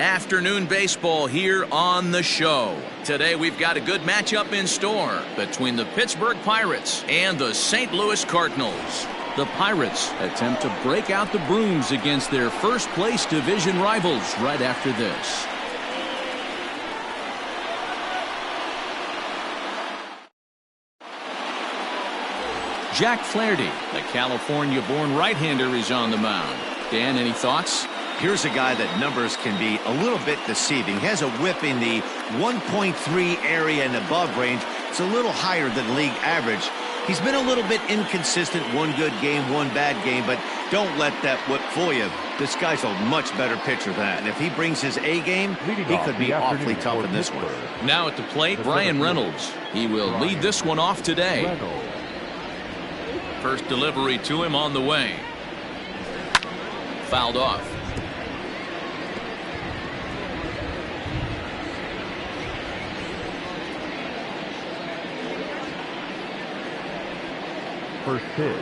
Afternoon baseball here on the show. Today we've got a good matchup in store between the Pittsburgh Pirates and the St. Louis Cardinals. The Pirates attempt to break out the brooms against their first-place division rivals right after this. Jack Flaherty, the California-born right-hander, is on the mound. Dan, any thoughts? Here's a guy that numbers can be a little bit deceiving. He has a whip in the 1.3 area and above range. It's a little higher than league average. He's been a little bit inconsistent. One good game, one bad game, but don't let that whip fool you. This guy's a much better pitcher than that. And if he brings his A game, he could be awfully tough in this one. Now at the plate, Brian Reynolds. He will lead this one off today. First delivery to him on the way. Fouled off. First pitch,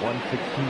116.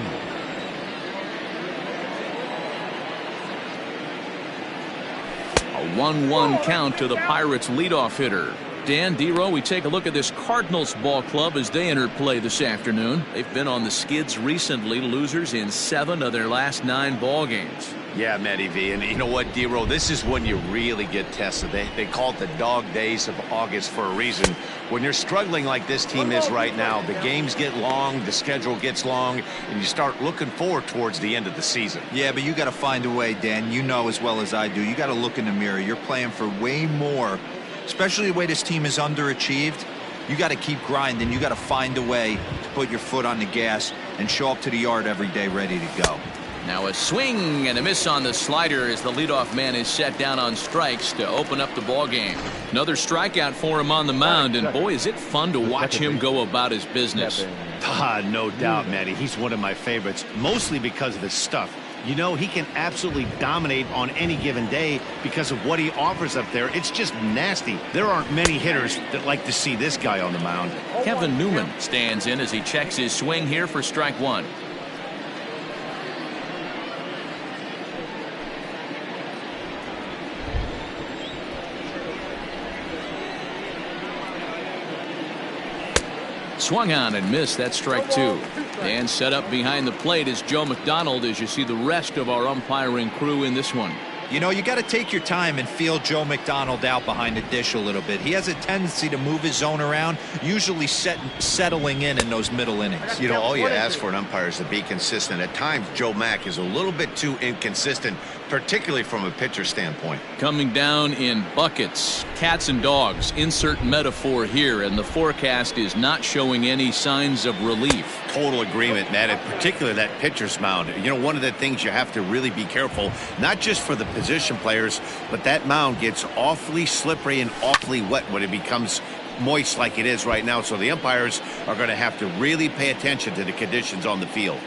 A 1-1 count to the Pirates leadoff hitter. Dan, D-Row, we take a look at this Cardinals ball club as they enter play this afternoon. They've been on the skids recently, losers in 7 of their last 9 ball games. Yeah, Matty V, and you know what, D-Row, this is when you really get tested. They call it the dog days of August for a reason. When you're struggling like this team is right now, the games get long, the schedule gets long, and you start looking forward towards the end of the season. Yeah, but you got to find a way, Dan. You know as well as I do. You got to look in the mirror. You're playing for way more, especially the way this team is underachieved. You got to keep grinding. You got to find a way to put your foot on the gas and show up to the yard every day ready to go. Now a swing and a miss on the slider as the leadoff man is set down on strikes to open up the ball game. Another strikeout for him on the mound, and boy, is it fun to watch him go about his business. No doubt, Matty. He's one of my favorites, mostly because of his stuff. You know, he can absolutely dominate on any given day because of what he offers up there. It's just nasty. There aren't many hitters that like to see this guy on the mound. Kevin Newman stands in as he checks his swing here for strike one. Swung on and missed. That's strike 2. And set up behind the plate is Joe McDonald as you see the rest of our umpiring crew in this one. You know, you got to take your time and feel Joe McDonald out behind the dish a little bit. He has a tendency to move his zone around, usually settling in those middle innings. You know, all you ask for an umpire is to be consistent. At times, Joe Mack is a little bit too inconsistent, particularly from a pitcher standpoint. Coming down in buckets, cats and dogs, insert metaphor here, and the forecast is not showing any signs of relief. Total agreement, Matt, and particularly that pitcher's mound. You know, one of the things you have to really be careful, not just for the position players, but that mound gets awfully slippery and awfully wet when it becomes moist like it is right now. So the umpires are going to have to really pay attention to the conditions on the field.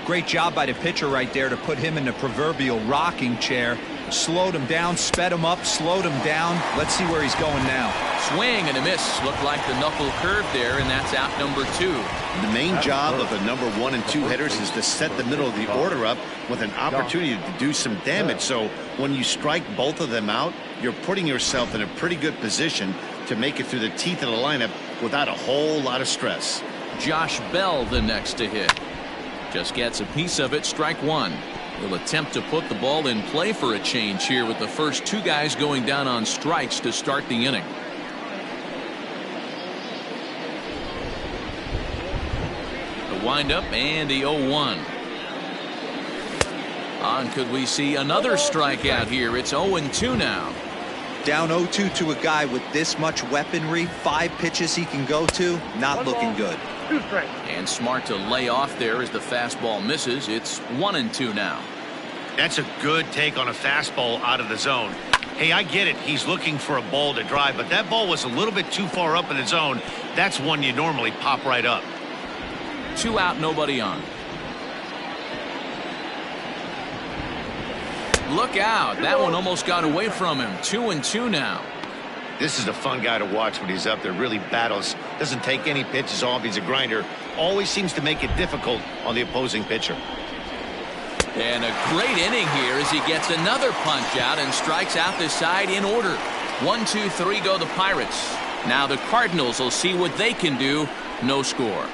Great job by the pitcher right there to put him in the proverbial rocking chair. Slowed him down, sped him up, slowed him down. Let's see where he's going now. Swing and a miss. Looked like the knuckle curve there, and that's out number 2. The main job of the number 1 and 2 hitters is to set the middle of the order up with an opportunity to do some damage. So when you strike both of them out, you're putting yourself in a pretty good position to make it through the teeth of the lineup without a whole lot of stress. Josh Bell the next to hit. Just gets a piece of it. Strike 1. He'll attempt to put the ball in play for a change here with the first 2 guys going down on strikes to start the inning. The windup and the 0-1. On could we see another strikeout here? It's 0-2 now. Down 0-2 to a guy with this much weaponry, 5 pitches he can go to, not looking good. And smart to lay off there as the fastball misses. It's 1-2 now. That's a good take on a fastball out of the zone. Hey, I get it. He's looking for a ball to drive, but that ball was a little bit too far up in the zone. That's one you normally pop right up. 2 out, nobody on. Look out. That one almost got away from him. 2-2 now. This is a fun guy to watch when he's up there. Really battles. Doesn't take any pitches off. He's a grinder. Always seems to make it difficult on the opposing pitcher. And a great inning here as he gets another punch out and strikes out this side in order. 1, 2, 3 go the Pirates. Now the Cardinals will see what they can do. No score.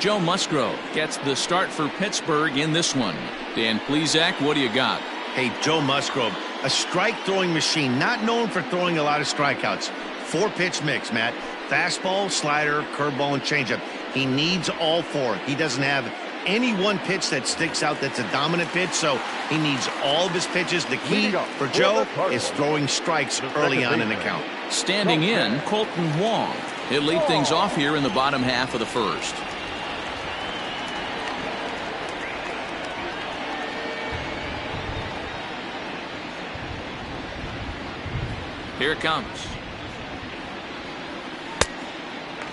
Joe Musgrove gets the start for Pittsburgh in this one. Dan Plesac, what do you got? Hey, Joe Musgrove, a strike-throwing machine, not known for throwing a lot of strikeouts. 4-pitch mix, Matt. Fastball, slider, curveball, and changeup. He needs all 4. He doesn't have any one pitch that sticks out that's a dominant pitch, so he needs all of his pitches. The key for Joe is throwing strikes early on in the count. Standing in, Colton Wong. He'll lead things off here in the bottom half of the first. Here it comes.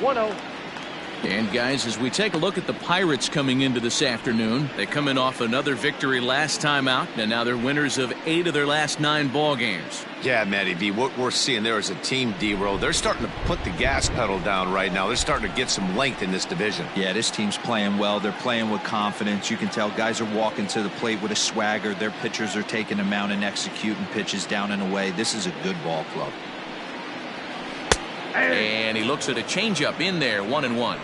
1-0. And guys, as we take a look at the Pirates coming into this afternoon, they come in off another victory last time out, and now they're winners of 8 of their last 9 ball games. Yeah, Matty V, what we're seeing there is a team, D-Row. They're starting to put the gas pedal down right now. They're starting to get some length in this division. Yeah, this team's playing well. They're playing with confidence. You can tell guys are walking to the plate with a swagger. Their pitchers are taking them out and executing pitches down and away. This is a good ball club. And he looks at a changeup in there, 1-1.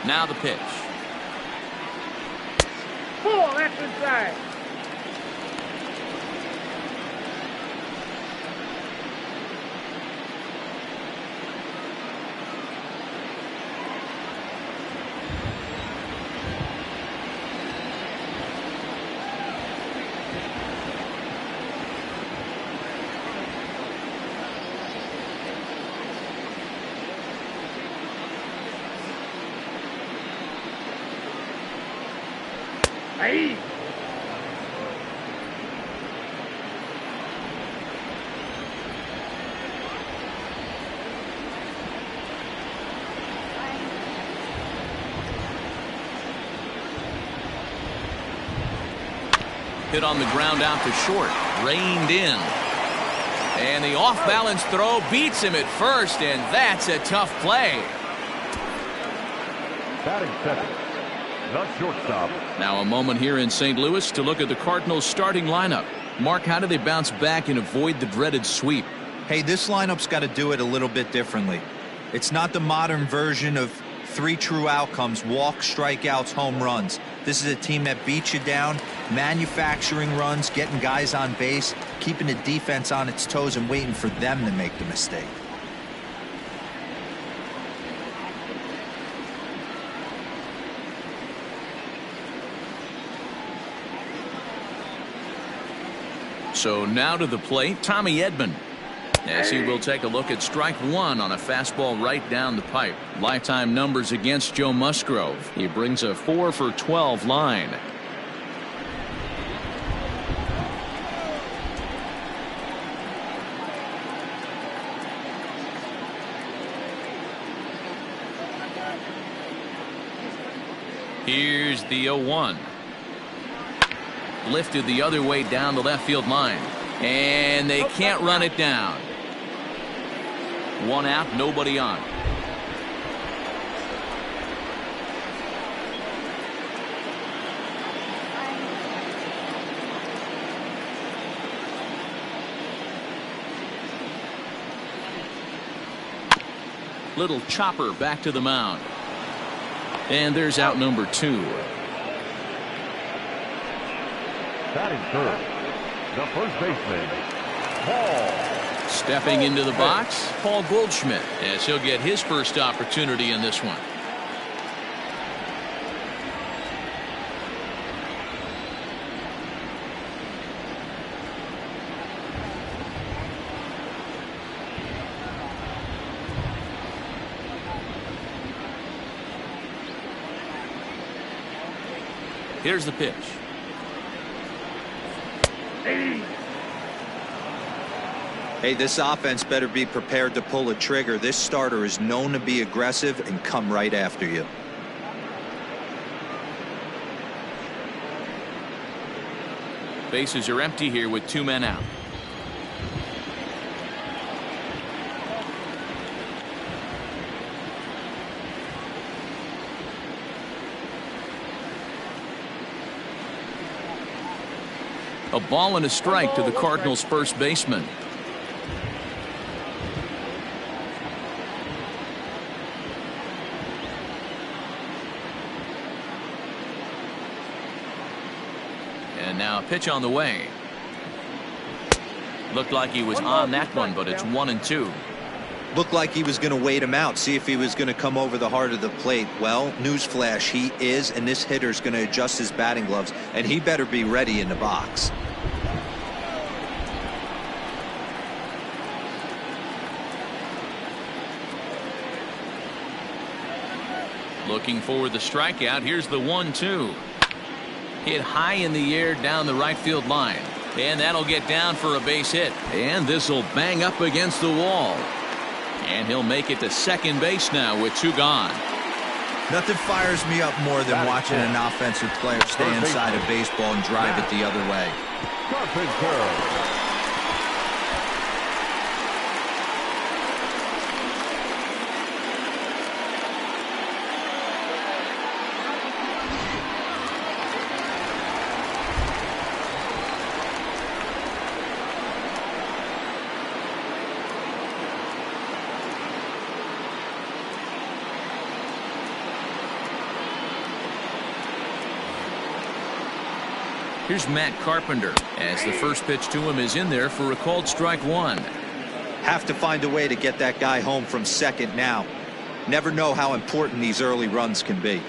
Now the pitch. Ball, that's inside. Hey. Hit on the ground out to short. Reined in. And the off-balance throw beats him at first, and that's a tough play. Batting second, the shortstop. Now a moment here in St. Louis to look at the Cardinals' starting lineup. Mark, how do they bounce back and avoid the dreaded sweep? Hey, this lineup's got to do it a little bit differently. It's not the modern version of 3 true outcomes: walk, strikeouts, home runs. This is a team that beats you down, manufacturing runs, getting guys on base, keeping the defense on its toes and waiting for them to make the mistake. So now to the plate, Tommy Edman. As he will take a look at strike 1 on a fastball right down the pipe. Lifetime numbers against Joe Musgrove. He brings a 4 for 12 line. Here's the 0-1. Lifted the other way down the left field line. And they can't run it down. 1 out, nobody on. Little chopper back to the mound. And there's out number 2. Batting third, the first baseman, Paul. Stepping into the box, Paul Goldschmidt, as he'll get his first opportunity in this one. Here's the pitch. Hey, this offense better be prepared to pull a trigger. This starter is known to be aggressive and come right after you. Bases are empty here with 2 men out. A ball and a strike to the Cardinals' first baseman. And now a pitch on the way. Looked like he was on that one, but it's 1-2. Looked like he was going to wait him out, see if he was going to come over the heart of the plate. Well, newsflash, he is, and this hitter's going to adjust his batting gloves, and he better be ready in the box. Looking for the strikeout. Here's the 1-2. Hit high in the air down the right field line. And that'll get down for a base hit. And this will bang up against the wall. And he'll make it to second base now with 2 gone. Nothing fires me up more than watching an offensive player stay inside of baseball and drive it the other way. Here's Matt Carpenter as the first pitch to him is in there for a called strike 1. Have to find a way to get that guy home from second now. Never know how important these early runs can be.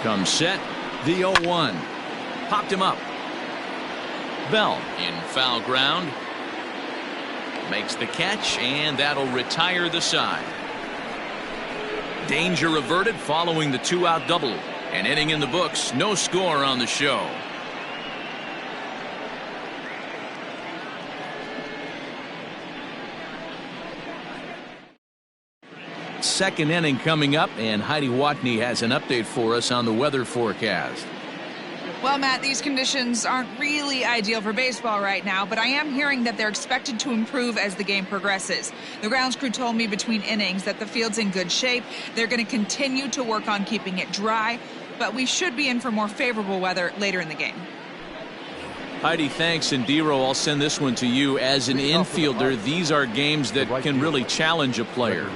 Comes set, the 0-1. Popped him up. Bell in foul ground. Makes the catch, and that'll retire the side. Danger averted following the 2-out double. An inning in the books, no score on the show. Second inning coming up, and Heidi Watney has an update for us on the weather forecast. Well, Matt, these conditions aren't really ideal for baseball right now, but I am hearing that they're expected to improve as the game progresses. The grounds crew told me between innings that the field's in good shape. They're going to continue to work on keeping it dry, but we should be in for more favorable weather later in the game. Heidi, thanks. And Dero, I'll send this one to you. As an infielder, these are games that can really challenge a player.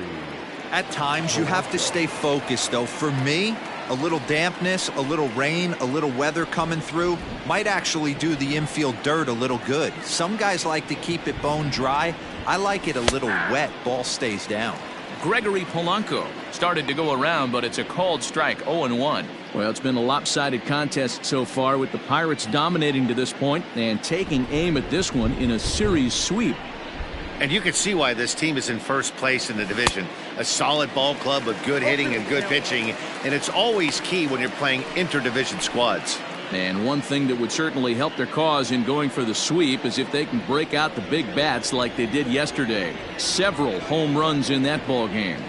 At times, you have to stay focused, though. For me, a little dampness, a little rain, a little weather coming through might actually do the infield dirt a little good. Some guys like to keep it bone dry. I like it a little wet. Ball stays down. Gregory Polanco started to go around, but it's a called strike, 0-1. Well, it's been a lopsided contest so far, with the Pirates dominating to this point and taking aim at this one in a series sweep. And you can see why this team is in first place in the division. A solid ball club with good hitting and good pitching, and it's always key when you're playing interdivision squads. And one thing that would certainly help their cause in going for the sweep is if they can break out the big bats like they did yesterday. Several home runs in that ball game.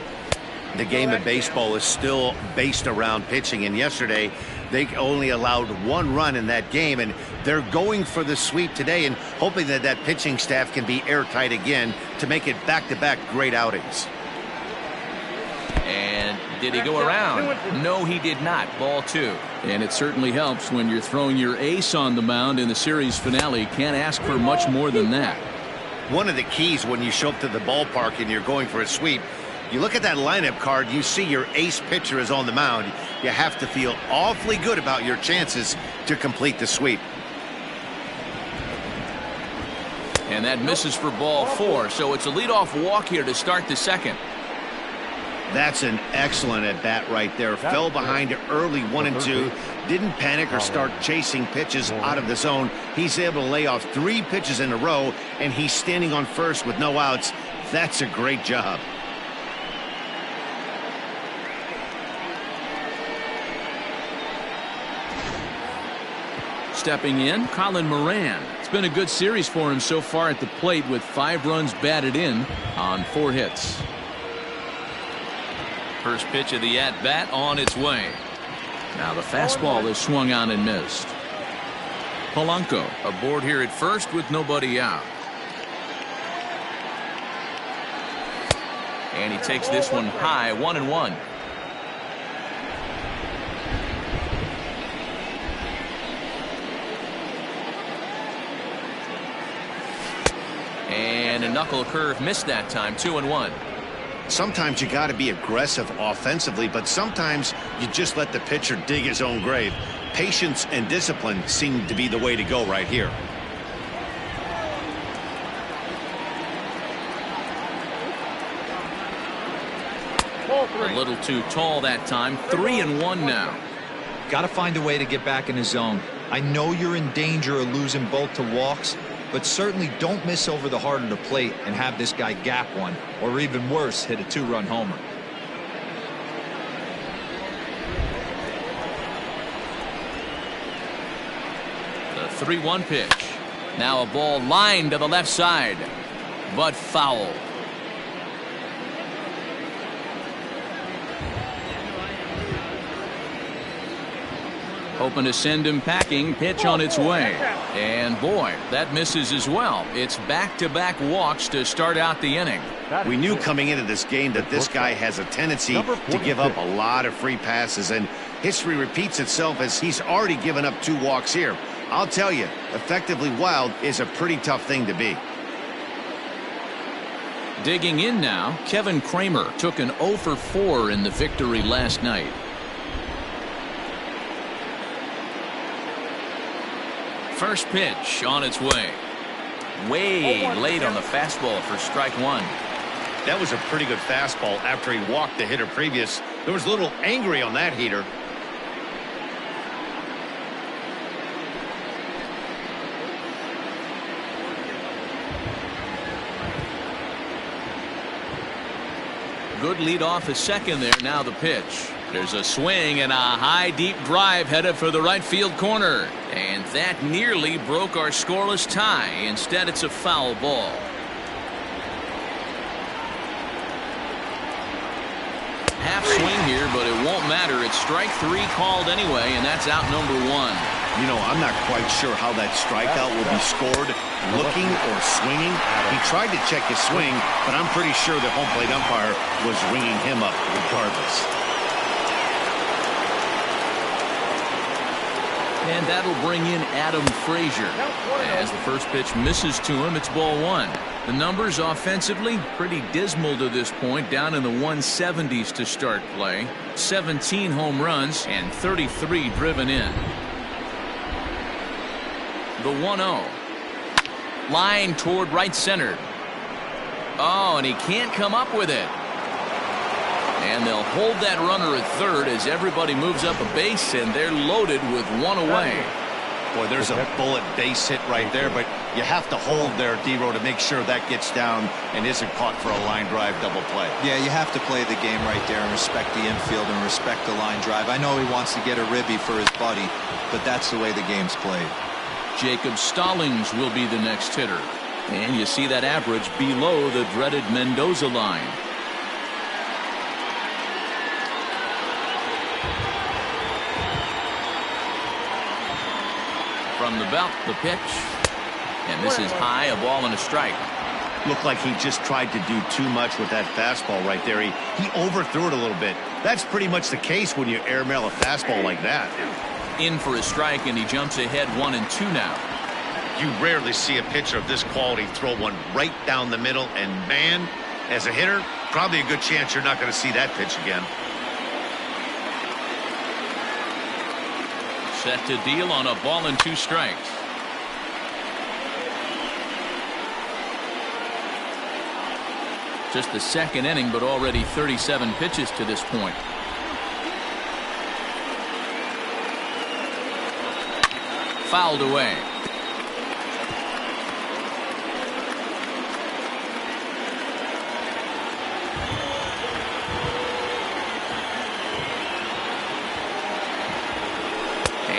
The game of baseball is still based around pitching, and yesterday they only allowed 1 run in that game, and they're going for the sweep today and hoping that that pitching staff can be airtight again to make it back-to-back great outings. And did he go around? No, he did not. Ball 2. And it certainly helps when you're throwing your ace on the mound in the series finale. Can't ask for much more than that. One of the keys when you show up to the ballpark and you're going for a sweep, you look at that lineup card, you see your ace pitcher is on the mound. You have to feel awfully good about your chances to complete the sweep. And that misses for ball 4, so it's a leadoff walk here to start the second. That's an excellent at-bat right there. Fell behind early 1-2. Didn't panic or start chasing pitches out of the zone. He's able to lay off 3 pitches in a row, and he's standing on first with no outs. That's a great job. Stepping in, Colin Moran. It's been a good series for him so far at the plate with 5 runs batted in on 4 hits. First pitch of the at-bat on its way. Now the fastball is swung on and missed. Polanco aboard here at first with nobody out. And he takes this one high, 1-1. And a knuckle curve missed that time, 2-1. Sometimes you got to be aggressive offensively, but sometimes you just let the pitcher dig his own grave. Patience and discipline seem to be the way to go right here. A little too tall that time, 3-1 now. Got to find a way to get back in the zone. I know you're in danger of losing both to walks, but certainly don't miss over the heart of the plate and have this guy gap one, or even worse, hit a 2-run homer. The 3-1 pitch. Now a ball lined to the left side, but foul. Hoping to send him packing. Pitch on its way. And boy, that misses as well. It's back-to-back walks to start out the inning. We knew coming into this game that this guy has a tendency to give up a lot of free passes, and history repeats itself as he's already given up 2 walks here. I'll tell you, effectively wild is a pretty tough thing to be. Digging in now, Kevin Kramer took an 0 for 4 in the victory last night. First pitch on its way. Way late on the fastball for strike 1. That was a pretty good fastball after he walked the hitter previous. There was a little angry on that heater. Good lead off at second there. Now the pitch. There's a swing and a high deep drive headed for the right field corner. And that nearly broke our scoreless tie. Instead, it's a foul ball. Half swing here, but it won't matter. It's strike 3 called anyway, and that's out number 1. You know, I'm not quite sure how that strikeout will be scored, looking or swinging. He tried to check his swing, but I'm pretty sure the home plate umpire was ringing him up regardless. And that'll bring in Adam Frazier. As the first pitch misses to him, it's ball 1. The numbers offensively pretty dismal to this point, down in the 170s to start play. 17 home runs and 33 driven in. The 1-0. Line toward right center. Oh, and he can't come up with it. And they'll hold that runner at third as everybody moves up a base, and they're loaded with 1 away. Boy, there's a bullet base hit right there, but you have to hold there, D-Row, to make sure that gets down and isn't caught for a line drive double play. Yeah, you have to play the game right there and respect the infield and respect the line drive. I know he wants to get a ribby for his buddy, but that's the way the game's played. Jacob Stallings will be the next hitter. And you see that average below the dreaded Mendoza line. From the belt, the pitch. And this is high, a ball and a strike. Looked like he just tried to do too much with that fastball right there. He overthrew it a little bit. That's pretty much the case when you airmail a fastball like that. In for a strike, and he jumps ahead 1-2 now. You rarely see a pitcher of this quality throw one right down the middle, and man, as a hitter, probably a good chance you're not going to see that pitch again. Set to deal on a ball and 2 strikes. Just the second inning, but already 37 pitches to this point. Fouled away.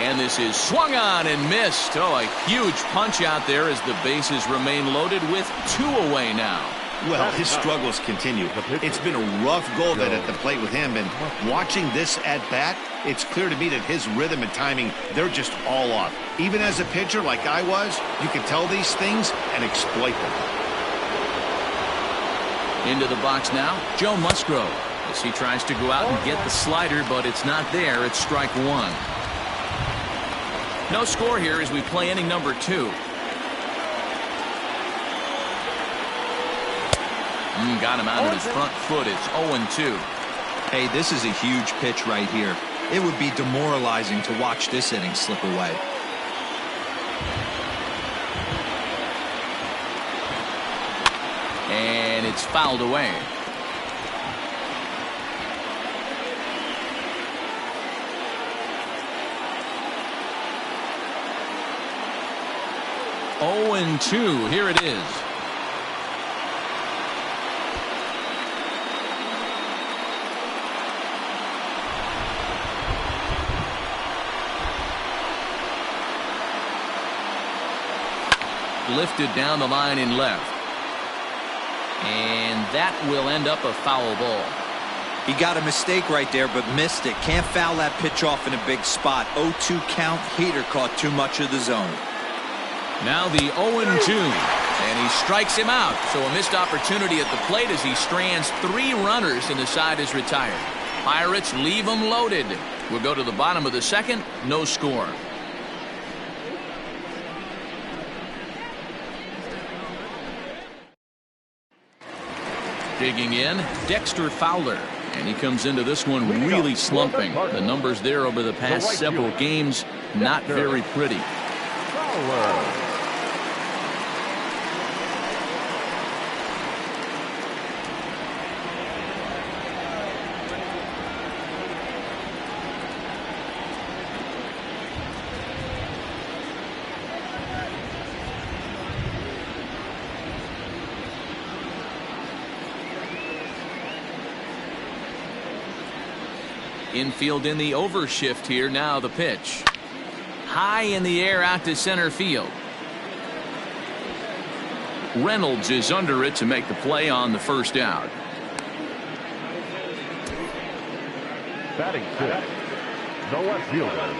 And this is swung on and missed. Oh, a huge punch out there as the bases remain loaded with 2 away now. Well, his struggles continue. It's been a rough go of it at the plate with him, and watching this at bat, it's clear to me that his rhythm and timing, they're just all off. Even as a pitcher like I was, you can tell these things and exploit them. Into the box now, Joe Musgrove, as he tries to go out and get the slider, but it's not there. It's strike 1. No score here as we play inning number 2. Got him out of his front foot. It's 0-2. Hey, this is a huge pitch right here. It would be demoralizing to watch this inning slip away. And it's fouled away. Oh, and 2. Here it is. Lifted down the line in left. And that will end up a foul ball. He got a mistake right there, but missed it. Can't foul that pitch off in a big spot. 0-2 count. Heater caught too much of the zone. Now the 0-2. And he strikes him out. So a missed opportunity at the plate as he strands 3 runners and the side is retired. Pirates leave them loaded. We'll go to the bottom of the second. No score. Digging in, Dexter Fowler. And he comes into this one really slumping. The numbers there over the past several games, not very pretty. Infield in the overshift here. Now the pitch. High in the air out to center field. Reynolds is under it to make the play on the first out. Batting 6, the left fielder,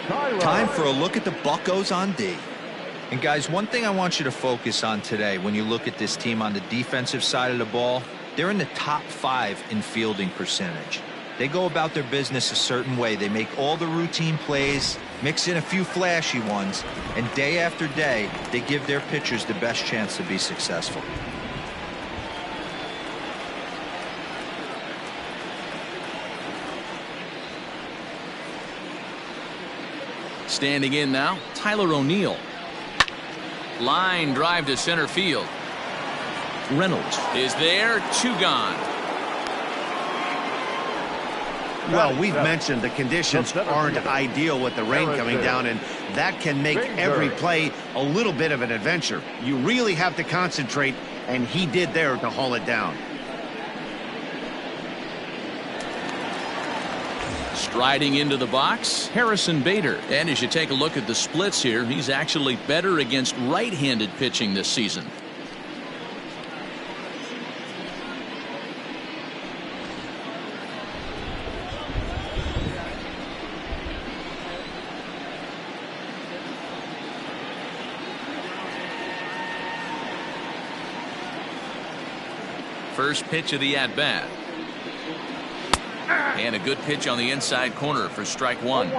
Tyler. Time for a look at the Buccos on D. And guys, one thing I want you to focus on today when you look at this team on the defensive side of the ball, they're in the top 5 in fielding percentage. They go about their business a certain way. They make all the routine plays, mix in a few flashy ones, and day after day, they give their pitchers the best chance to be successful. Standing in now, Tyler O'Neill. Line drive to center field. Reynolds is there. 2 gone. Well, we've mentioned the conditions aren't ideal with the rain coming down, and that can make every play a little bit of an adventure. You really have to concentrate, and he did there to haul it down. Striding into the box, Harrison Bader. And as you take a look at the splits here, he's actually better against right-handed pitching this season. First pitch of the at-bat. And a good pitch on the inside corner for strike 1.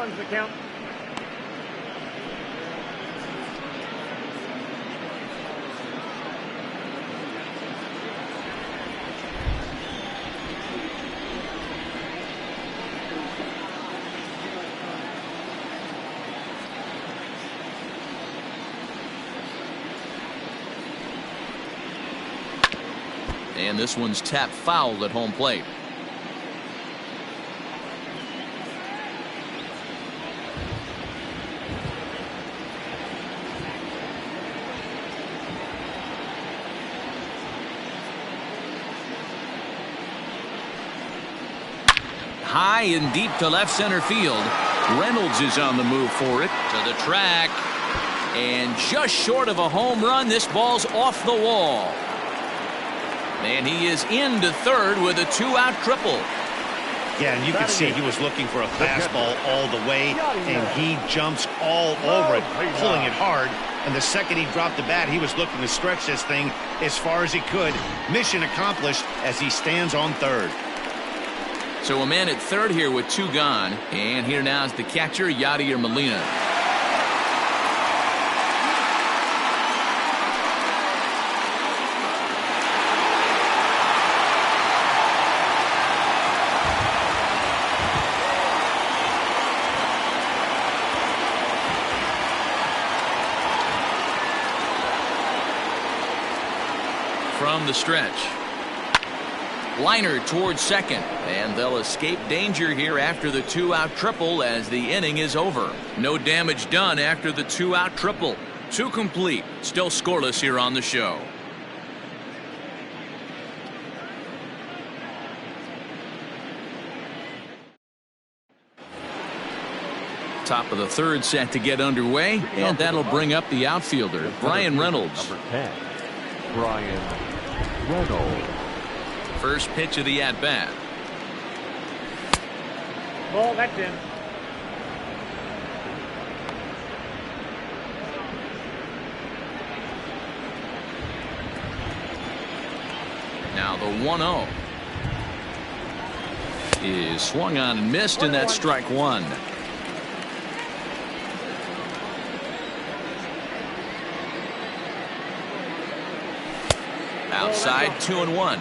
And this one's tapped foul at home plate. High and deep to left center field. Reynolds is on the move for it. To the track. And just short of a home run, this ball's off the wall. And he is into third with a 2-out triple. Yeah, and you can see he was looking for a fastball all the way, and he jumps all over it, pulling it hard. And the second he dropped the bat, he was looking to stretch this thing as far as he could. Mission accomplished as he stands on third. So a man at third here with 2 gone. And here now is the catcher, Yadier Molina. From the stretch. Liner towards second, and they'll escape danger here after the 2-out triple as the inning is over. No damage done after the 2-out triple. 2 complete. Still scoreless here on the show. Top of the third set to get underway, and that'll bring up the outfielder, Brian Reynolds. Number 10, Brian Reynolds. First pitch of the at-bat. Ball, that's in. Now the 1-0 is swung on and missed, and that's strike 1. Outside, 2-1.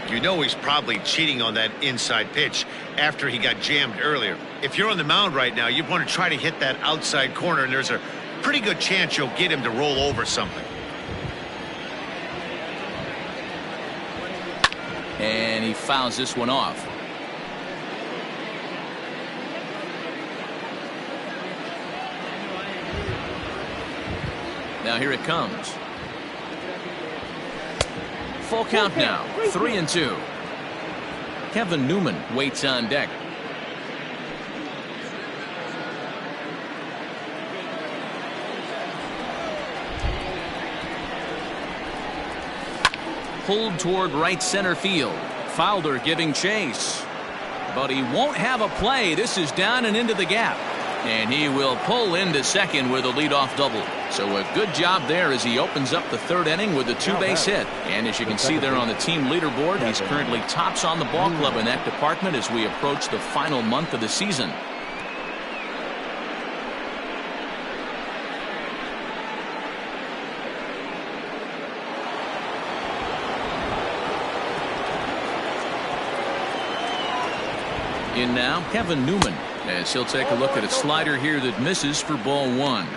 You know he's probably cheating on that inside pitch after he got jammed earlier. If you're on the mound right now, you want to try to hit that outside corner, and there's a pretty good chance you'll get him to roll over something. And he fouls this one off. Now here it comes. Full count now, 3-2. Kevin Newman waits on deck. Pulled toward right center field. Fowler giving chase. But he won't have a play. This is down and into the gap. And he will pull into second with a leadoff double. So a good job there as he opens up the third inning with a 2-base hit. And as you can see there on the team leaderboard, he's currently tops on the ball club in that department as we approach the final month of the season. In now, Kevin Newman, as he'll take a look at a slider here that misses for ball 1.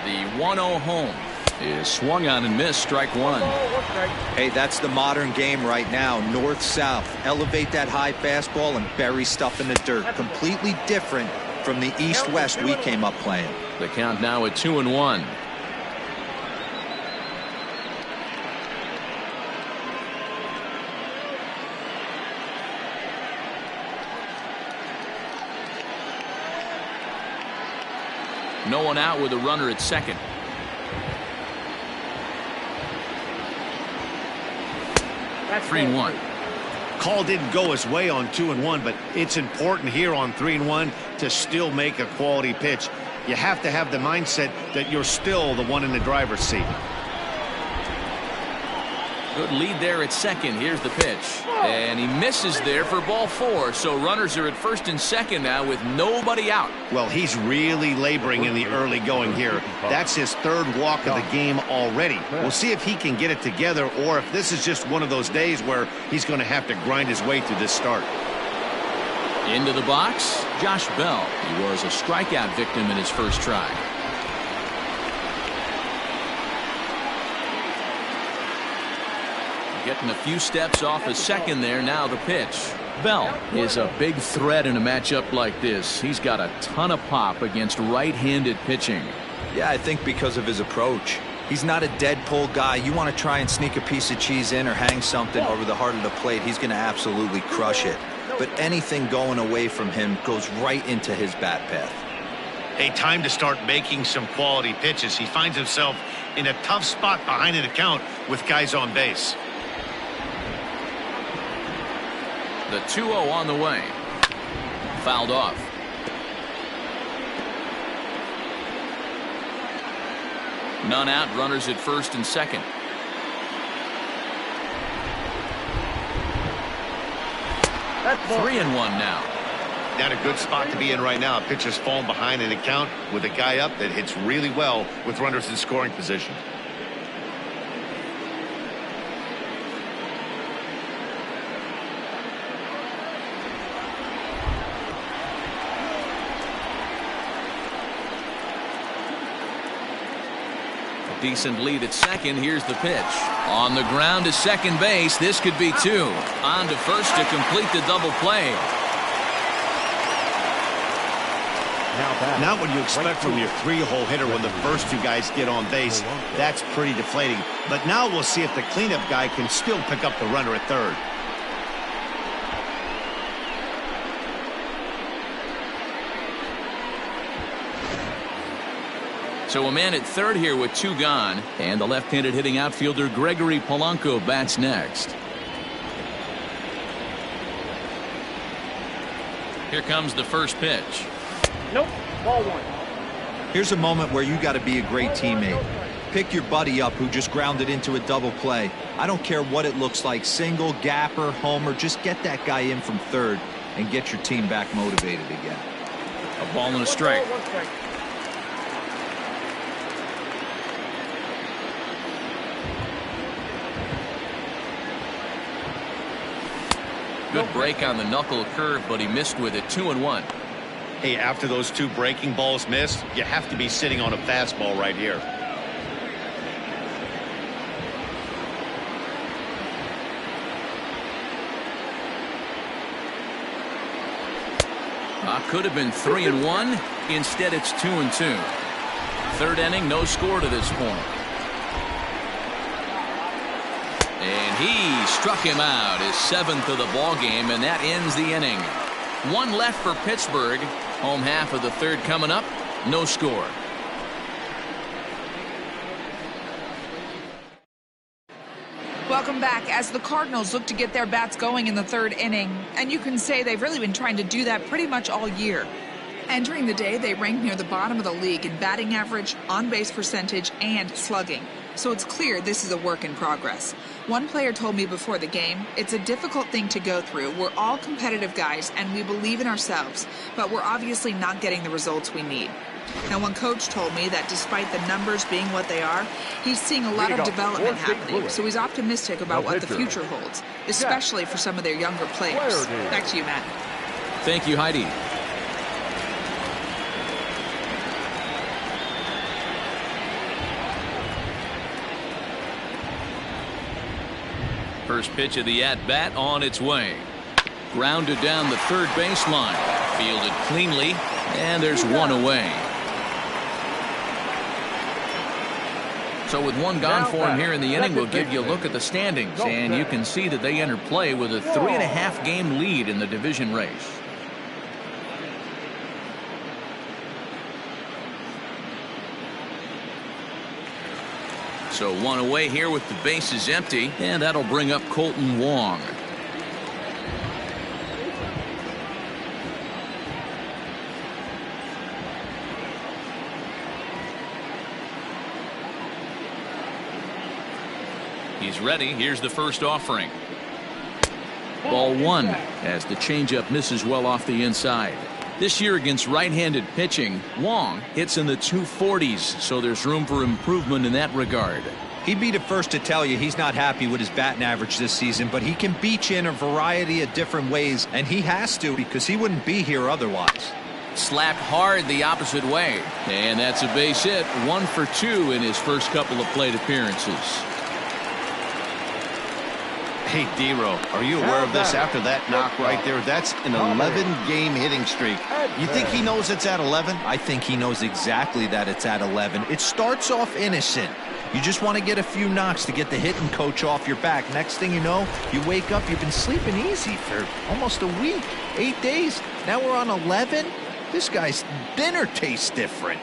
The 1-0 home is swung on and missed, strike 1. Hey, that's the modern game right now. North-south. Elevate that high fastball and bury stuff in the dirt. Completely different from the east-west we came up playing. The count now at 2-1. No one out with a runner at second. That's 3-1. Call didn't go his way on 2-1, but it's important here on 3-1 to still make a quality pitch. You have to have the mindset that you're still the one in the driver's seat. Good lead there at second. Here's the pitch. And he misses there for ball 4. So runners are at first and second now with nobody out. Well, he's really laboring in the early going here. That's his third walk of the game already. We'll see if he can get it together or if this is just one of those days where he's going to have to grind his way through this start. Into the box, Josh Bell. He was a strikeout victim in his first try. Getting a few steps off a second there. Now the pitch. Bell is a big threat in a matchup like this. He's got a ton of pop against right-handed pitching. Yeah, I think because of his approach. He's not a dead pull guy. You want to try and sneak a piece of cheese in or hang something over the heart of the plate, he's going to absolutely crush it. But anything going away from him goes right into his bat path. Hey, time to start making some quality pitches. He finds himself in a tough spot behind an account with guys on base. The 2-0 on the way. Fouled off. None out, runners at first and second. That's ball. 3-1 now. Not a good spot to be in right now. Pitcher's falling behind an account with a guy up that hits really well with runners in scoring position. Decent lead at second. Here's the pitch. On the ground to second base. This could be two. On to first to complete the double play. Not what you expect from your three-hole hitter when the first two guys get on base. That's pretty deflating. But now we'll see if the cleanup guy can still pick up the runner at third. So a man at third here with two gone. And the left-handed hitting outfielder Gregory Polanco bats next. Here comes the first pitch. Nope. Ball one. Here's a moment where you got to be a great teammate. Pick your buddy up who just grounded into a double play. I don't care what it looks like, single, gapper, homer, just get that guy in from third and get your team back motivated again. A ball and a strike. One strike. Good break on the knuckle curve, but he missed with it. 2-1. Hey, after those two breaking balls missed, you have to be sitting on a fastball right here. Could have been 3-1. Instead, it's 2-2. Third inning, no score to this point. And he struck him out, his seventh of the ball game, and that ends the inning. One left for Pittsburgh. Home half of the third coming up. No score. Welcome back as the Cardinals look to get their bats going in the third inning. And you can say they've really been trying to do that pretty much all year. Entering the day, they ranked near the bottom of the league in batting average, on-base percentage, and slugging. So it's clear this is a work in progress. One player told me before the game, it's a difficult thing to go through. We're all competitive guys, and we believe in ourselves, but we're obviously not getting the results we need. Now, one coach told me that despite the numbers being what they are, he's seeing a lot of development happening, so he's optimistic about what the future holds, especially for some of their younger players. Back to you, Matt. Thank you, Heidi. First pitch of the at-bat on its way. Grounded down the third baseline. Fielded cleanly, and there's one away. So with one gone for him here in the inning, we'll give you a look at the standings, and you can see that they enter play with a 3.5 game lead in the division race. So one away here with the bases empty, and that'll bring up Colton Wong. He's ready. Here's the first offering. Ball one as the changeup misses well off the inside. This year against right-handed pitching, Wong hits in the 240s, so there's room for improvement in that regard. He'd be the first to tell you he's not happy with his batting average this season, but he can beat you in a variety of different ways, and he has to because he wouldn't be here otherwise. Slapped hard the opposite way, and that's a base hit. 1 for 2 in his first couple of plate appearances. Hey, D-Row, are you aware of this after that knock right there? That's an 11-game hitting streak. You think he knows it's at 11? I think he knows exactly that it's at 11. It starts off innocent. You just want to get a few knocks to get the hitting coach off your back. Next thing you know, you wake up, you've been sleeping easy for almost a week, 8 days. Now we're on 11. This guy's dinner tastes different.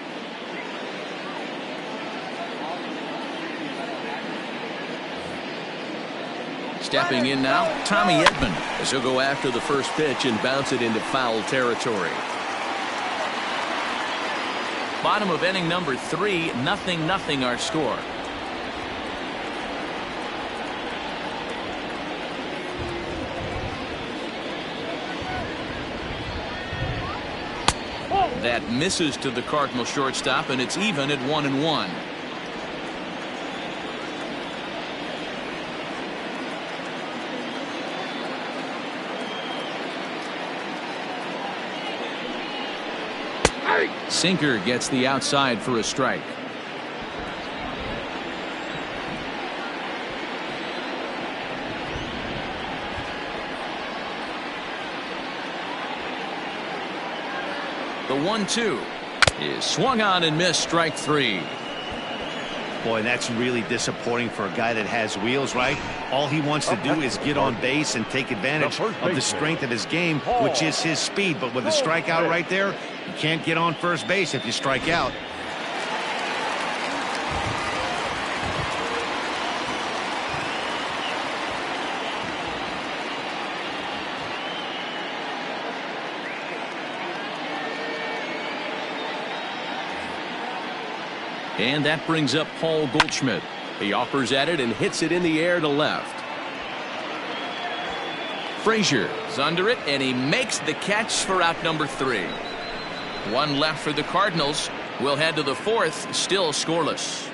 Stepping in now, Tommy Edman, as he'll go after the first pitch and bounce it into foul territory. Bottom of inning number 3, 0-0 our score. That misses to the Cardinal shortstop, and it's even at 1-1. Sinker gets the outside for a strike. The 1-2 is swung on and missed, strike 3. Boy, that's really disappointing for a guy that has wheels, right? All he wants to do is get on base and take advantage of the strength of his game, which is his speed. But with a strikeout right there, you can't get on first base if you strike out. And that brings up Paul Goldschmidt. He offers at it and hits it in the air to left. Frazier is under it, and he makes the catch for out number 3. One left for the Cardinals. We'll head to the 4th, still scoreless.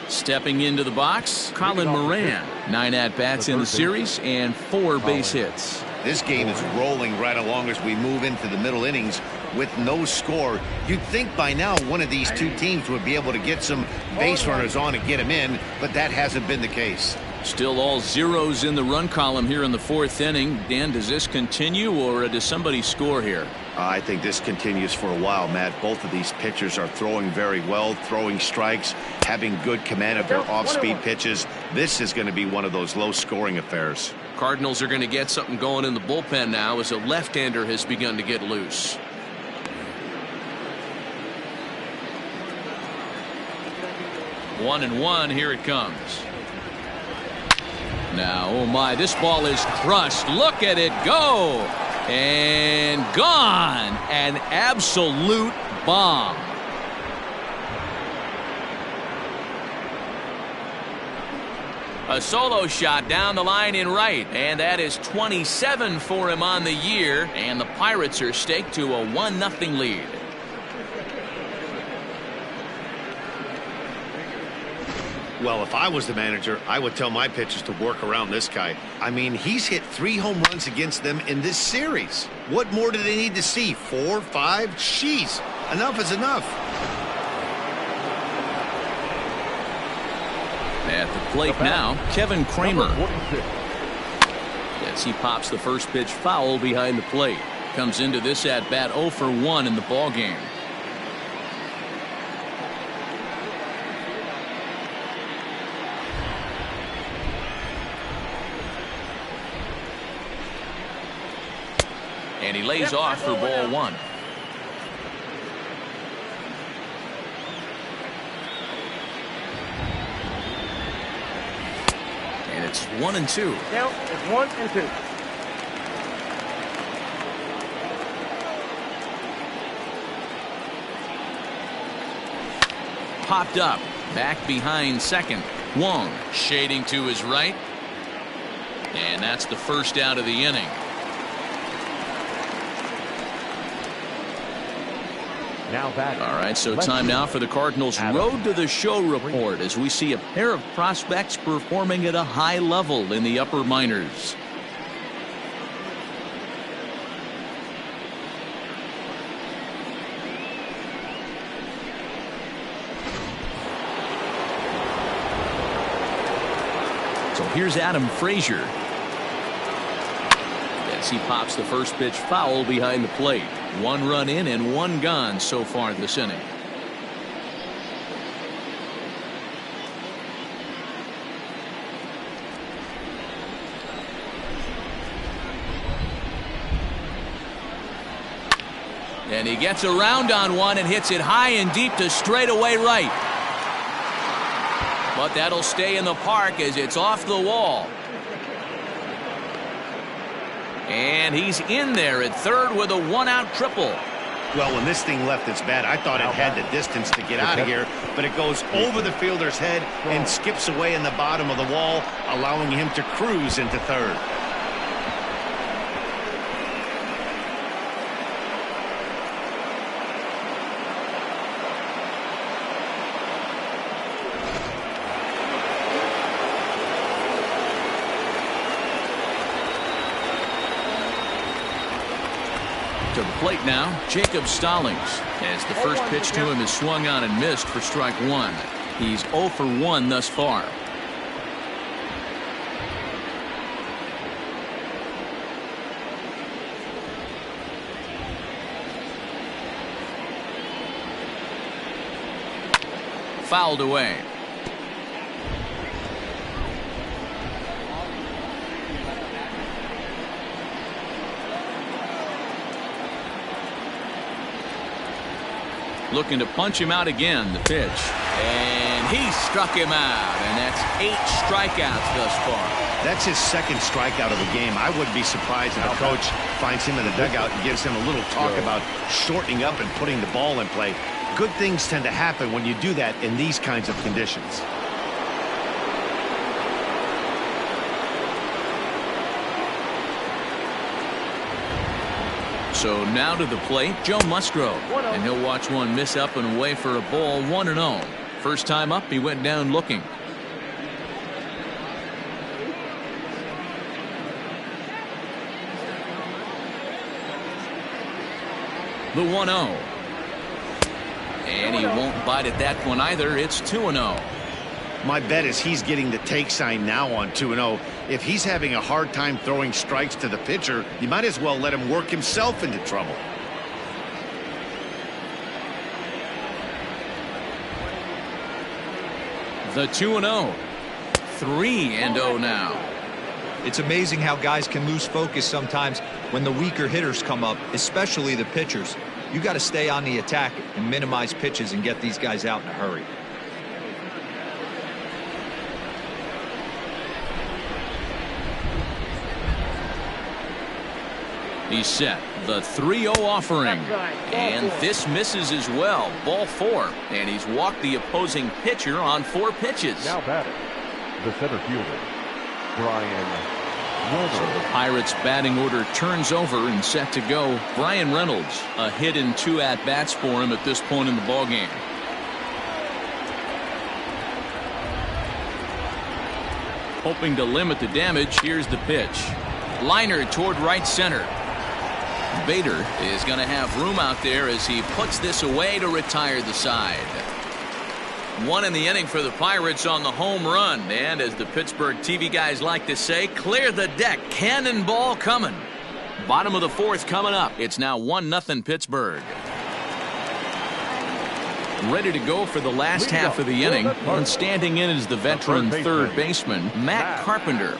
Stepping into the box, Colin Moran. 9 at-bats in the series and 4 base hits. This game is rolling right along as we move into the middle innings with no score. You'd think by now one of these two teams would be able to get some base runners on and get them in, but that hasn't been the case. Still all zeros in the run column here in the 4th inning. Dan, does this continue, or does somebody score here? I think this continues for a while, Matt. Both of these pitchers are throwing very well, throwing strikes, having good command of their off-speed pitches. This is going to be one of those low-scoring affairs. Cardinals are going to get something going in the bullpen now as a left-hander has begun to get loose. One and one, here it comes. Now, oh my, this ball is crushed. Look at it go. And gone. An absolute bomb. A solo shot down the line in right, and that is 27 for him on the year, and the Pirates are staked to a 1-0 lead. Well, if I was the manager, I would tell my pitchers to work around this guy. I mean, he's hit 3 home runs against them in this series. What more do they need to see? 4, 5? Jeez, enough is enough. At the plate now, Kevin Kramer. As he pops the first pitch foul behind the plate. Comes into this at bat 0 for 1 in the ball game. And he lays off for ball 1. And it's 1-2. Count is 1 and 2. Popped up, back behind second. Wong shading to his right. And that's the first out of the inning. Now back. All right, so time now for the Cardinals Road to the Show report as we see a pair of prospects performing at a high level in the upper minors. Here's Adam Frazier. As he pops the first pitch foul behind the plate. 1 run in and 1 gone so far this inning. And he gets around on one and hits it high and deep to straightaway right. But that'll stay in the park as it's off the wall. And he's in there at third with a 1-out triple. Well, when this thing left its bat, I thought it had the distance to get out of here, but it goes over the fielder's head and skips away in the bottom of the wall, allowing him to cruise into third. To the plate now, Jacob Stallings, as the first pitch to him is swung on and missed for strike 1. He's 0 for 1 thus far. Fouled away. Looking to punch him out again, the pitch. And he struck him out, and that's 8 strikeouts thus far. That's his second strikeout of the game. I wouldn't be surprised if the coach finds him in the dugout and gives him a little talk about shortening up and putting the ball in play. Good things tend to happen when you do that in these kinds of conditions. So now to the plate, Joe Musgrove. And he'll watch one miss up and away for a ball, 1-0. First time up, he went down looking. The 1-0. And he won't bite at that one either. It's 2-0. My bet is he's getting the take sign now on 2-0. If he's having a hard time throwing strikes to the pitcher, you might as well let him work himself into trouble. The 2-0. 3-0 now. It's amazing how guys can lose focus sometimes when the weaker hitters come up, especially the pitchers. You got to stay on the attack and minimize pitches and get these guys out in a hurry. He's set. The 3-0 offering. And this misses as well. Ball 4. And he's walked the opposing pitcher on 4 pitches. Now batting, the center fielder, Brian Reynolds. So the Pirates batting order turns over and set to go. Brian Reynolds, a hit and 2 at-bats for him at this point in the ballgame. Hoping to limit the damage, here's the pitch. Liner toward right center. Bader is going to have room out there as he puts this away to retire the side. 1 in the inning for the Pirates on the home run. And as the Pittsburgh TV guys like to say, clear the deck. Cannonball coming. Bottom of the 4th coming up. It's now 1-0 Pittsburgh. Ready to go for the last half of the inning. And standing in is the veteran third baseman, Matt Carpenter.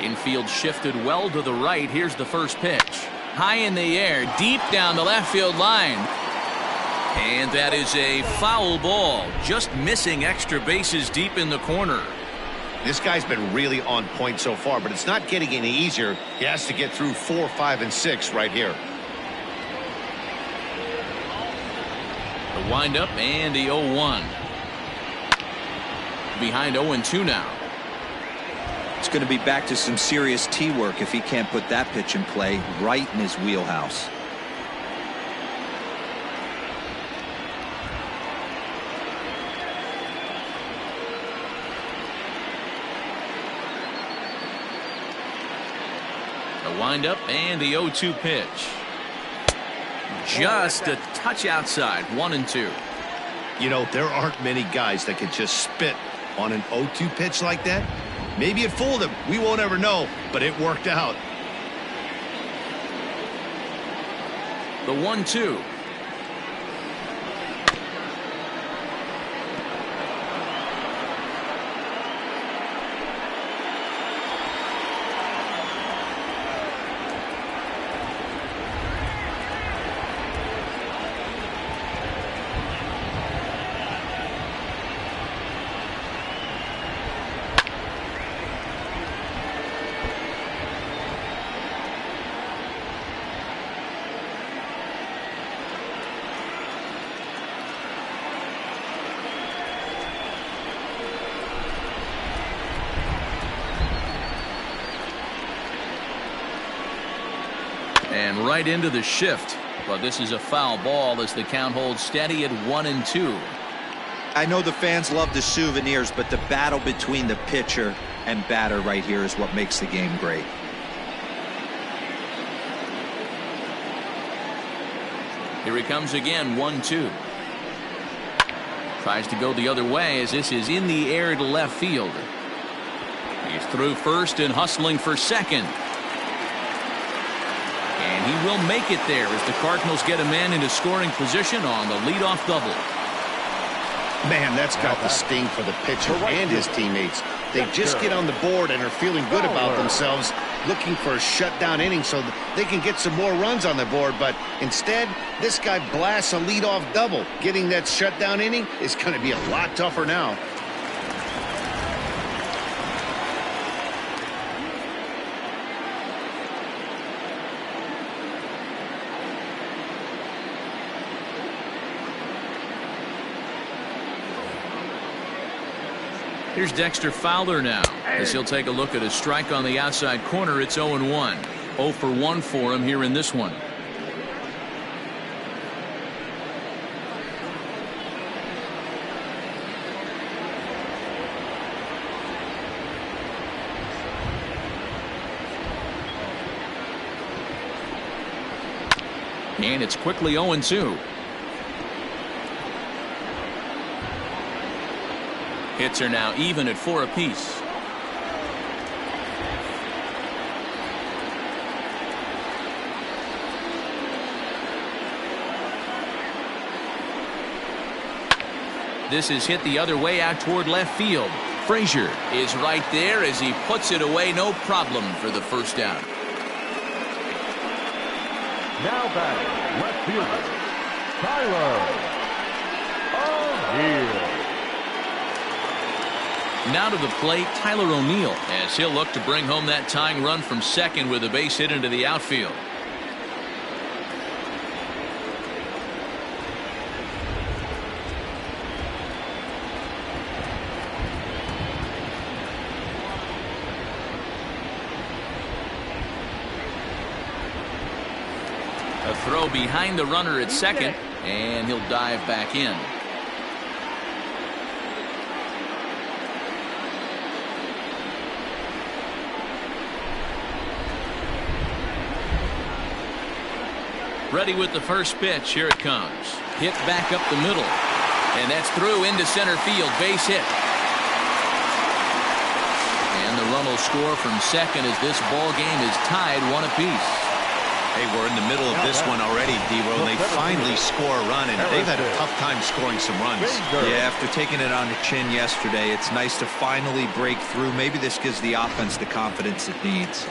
Infield shifted well to the right. Here's the first pitch. High in the air, deep down the left field line. And that is a foul ball. Just missing extra bases deep in the corner. This guy's been really on point so far, but it's not getting any easier. He has to get through 4, 5, and 6 right here. The windup and the 0-1. Behind 0-2 now. It's going to be back to some serious tee work if he can't put that pitch in play right in his wheelhouse. The windup and the 0-2 pitch. Just a touch outside. 1-2. You know, there aren't many guys that can just spit on an 0-2 pitch like that. Maybe it fooled him. We won't ever know, but it worked out. The 1-2. And right into the shift. But this is a foul ball as the count holds steady at 1-2. I know the fans love the souvenirs, but the battle between the pitcher and batter right here is what makes the game great. Here he comes again. 1-2. Tries to go the other way as this is in the air to left field. He's through first and hustling for second. And he will make it there as the Cardinals get a man into scoring position on the leadoff double. Man, that's got the sting for the pitcher and his teammates. They just get on the board and are feeling good about themselves, looking for a shutdown inning so that they can get some more runs on the board. But instead, this guy blasts a leadoff double. Getting that shutdown inning is going to be a lot tougher now. Here's Dexter Fowler now as he'll take a look at a strike on the outside corner. It's 0-1. 0 for 1 for him here in this one. And it's quickly 0-2. Hits are now even at 4 apiece. This is hit the other way out toward left field. Frazier is right there as he puts it away. No problem for the first down. Now batting, left fielder, Tyler O'Neill. Now to the plate, Tyler O'Neill, as he'll look to bring home that tying run from second with a base hit into the outfield. A throw behind the runner at second, and he'll dive back in. Ready with the first pitch. Here it comes. Hit back up the middle. And that's through into center field. Base hit. And the run will score from second as this ball game is tied 1 apiece. Hey, we're in the middle of this one already, D-Row. They finally score a run, and they've had a tough time scoring some runs. Yeah, after taking it on the chin yesterday, it's nice to finally break through. Maybe this gives the offense the confidence it needs.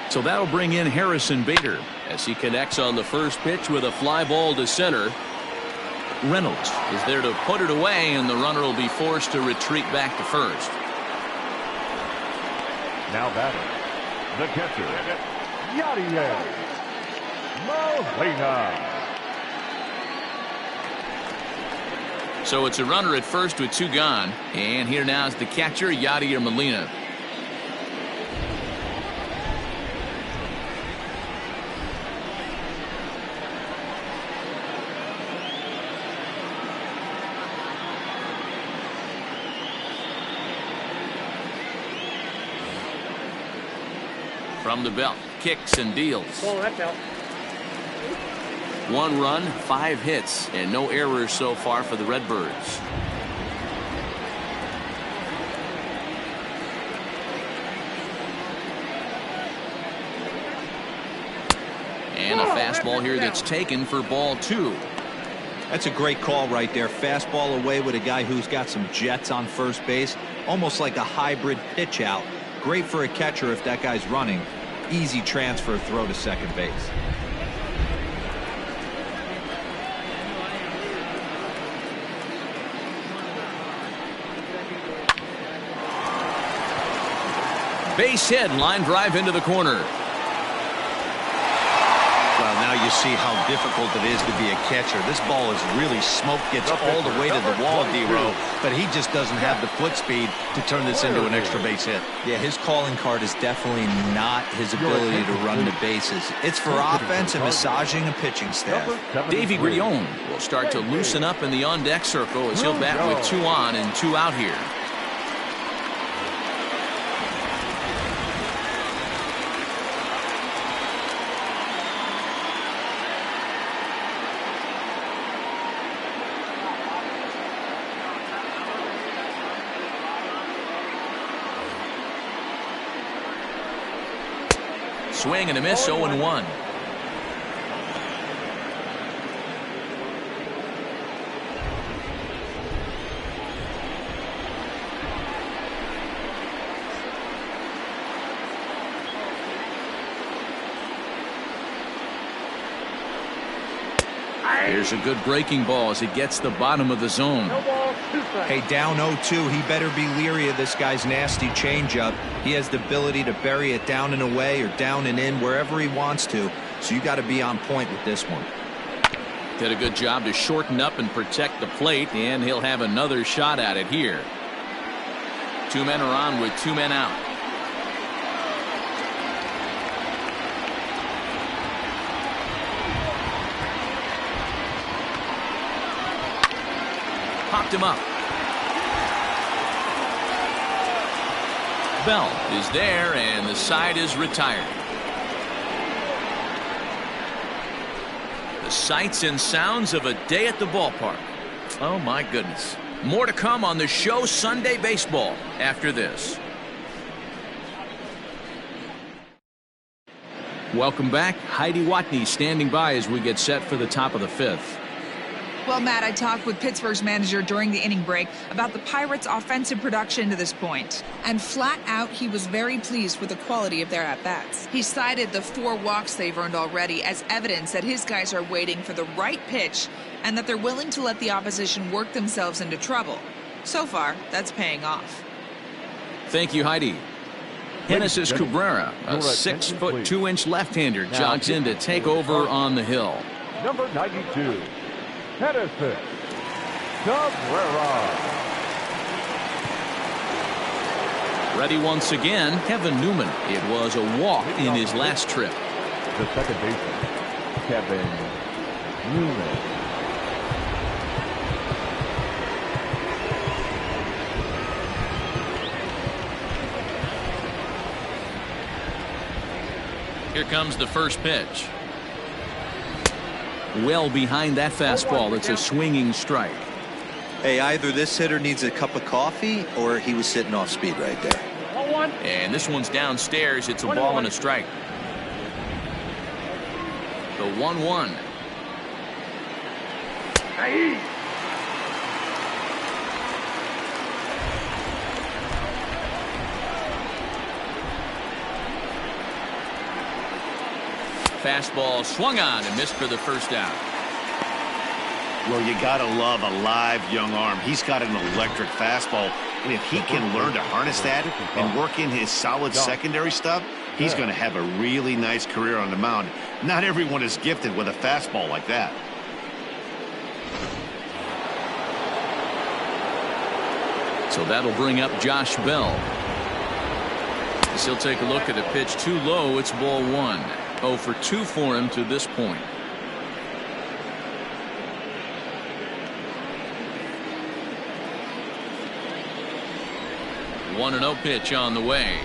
So that'll bring in Harrison Bader as he connects on the first pitch with a fly ball to center. Reynolds is there to put it away, and the runner will be forced to retreat back to first. Now batting, the catcher, Yadier Molina. So it's a runner at first with 2 gone, and here now is the catcher, Yadier Molina. From the belt, kicks and deals. Oh, that's out. 1 run, 5 hits, and no errors so far for the Redbirds. And a fastball here that's taken for ball 2. That's a great call right there. Fastball away with a guy who's got some jets on first base. Almost like a hybrid pitch out. Great for a catcher if that guy's running. Easy transfer throw to second base. Base hit, line drive into the corner. Well, now you see how difficult it is to be a catcher. This ball is really smoke, gets all the way to the wall, D-Row, but he just doesn't have the foot speed to turn this into an extra base hit. Yeah, his calling card is definitely not his ability to run the bases. It's for offense and massaging a pitching staff. Davey Grion will start to loosen up in the on-deck circle as he'll bat with 2 on and 2 out here. Swing and a miss, 0-1. Here's a good breaking ball as he gets the bottom of the zone. No ball, 2 strikes. Hey, down 0-2. He better be leery of this guy's nasty changeup. He has the ability to bury it down and away or down and in wherever he wants to. So you got to be on point with this one. Did a good job to shorten up and protect the plate, and he'll have another shot at it here. 2 men are on with 2 men out. Popped him up. Bell is there, and the side is retired. The sights and sounds of a day at the ballpark. Oh my goodness. More to come on the show Sunday Baseball after this. Welcome back. Heidi Watney standing by as we get set for the top of the 5th. Well, Matt, I talked with Pittsburgh's manager during the inning break about the Pirates' offensive production to this point. And flat out, he was very pleased with the quality of their at-bats. He cited the 4 walks they've earned already as evidence that his guys are waiting for the right pitch and that they're willing to let the opposition work themselves into trouble. So far, that's paying off. Thank you, Heidi. Genesis Cabrera, a 6'2" left-hander, jogs in to take over on the hill. Number 92. Genesis Cabrera. Ready once again, Kevin Newman. It was a walk in his last trip. The second baseman, Kevin Newman. Here comes the first pitch. Well behind that fastball. It's a swinging strike. Hey, either this hitter needs a cup of coffee or he was sitting off speed right there. 1-1. And this one's downstairs. It's a ball and a strike. The 1-1. Hey. Fastball swung on and missed for the first out. Well, you got to love a live young arm. He's got an electric fastball, and if he can learn to harness that and work in his solid secondary stuff, he's going to have a really nice career on the mound. Not everyone is gifted with a fastball like that. So that'll bring up Josh Bell. As he'll take a look at a pitch too low. It's ball 1. 0 for 2 for him to this point. One 1-0 pitch on the way.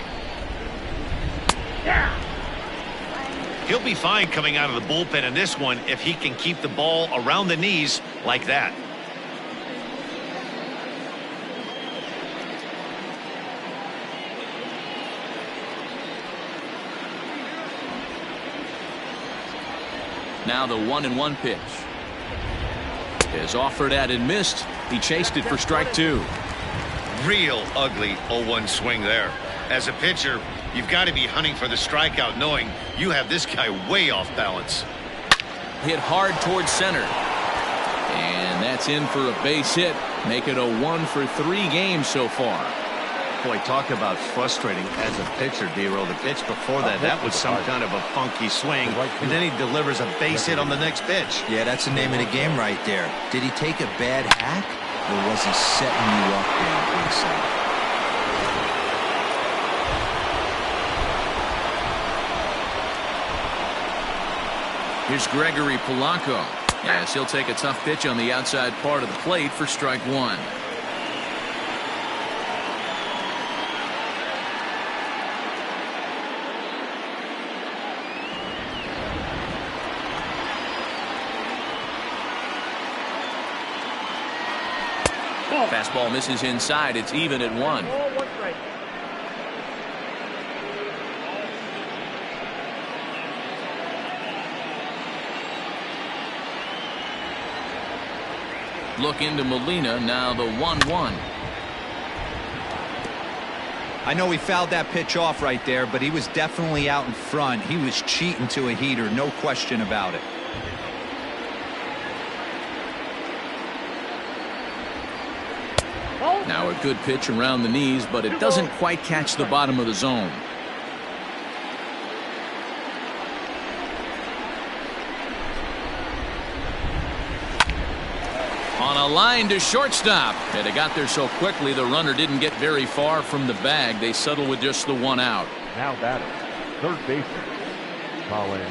He'll be fine coming out of the bullpen in this one if he can keep the ball around the knees like that. Now the 1-1 pitch is offered at and missed. He chased it for strike 2. Real ugly 0-1 swing there. As a pitcher, you've got to be hunting for the strikeout, knowing you have this guy way off balance. Hit hard towards center. And that's in for a base hit. Make it a 1 for 3 games so far. Boy, talk about frustrating as a pitcher, D-Roll. The pitch before that was some kind of a funky swing. And then he delivers a base hit on the next pitch. Yeah, that's the name of the game right there. Did he take a bad hack, or was he setting you up there, inside? Here's Gregory Polanco. Yes, he'll take a tough pitch on the outside part of the plate for strike 1. Fastball misses inside. It's even at 1. Look into Molina. Now the 1-1. I know he fouled that pitch off right there, but he was definitely out in front. He was cheating to a heater, no question about it. Now a good pitch around the knees, but it doesn't quite catch the bottom of the zone. On a line to shortstop. And it got there so quickly the runner didn't get very far from the bag. They settle with just the 1 out. Now batting, third baseman, Colin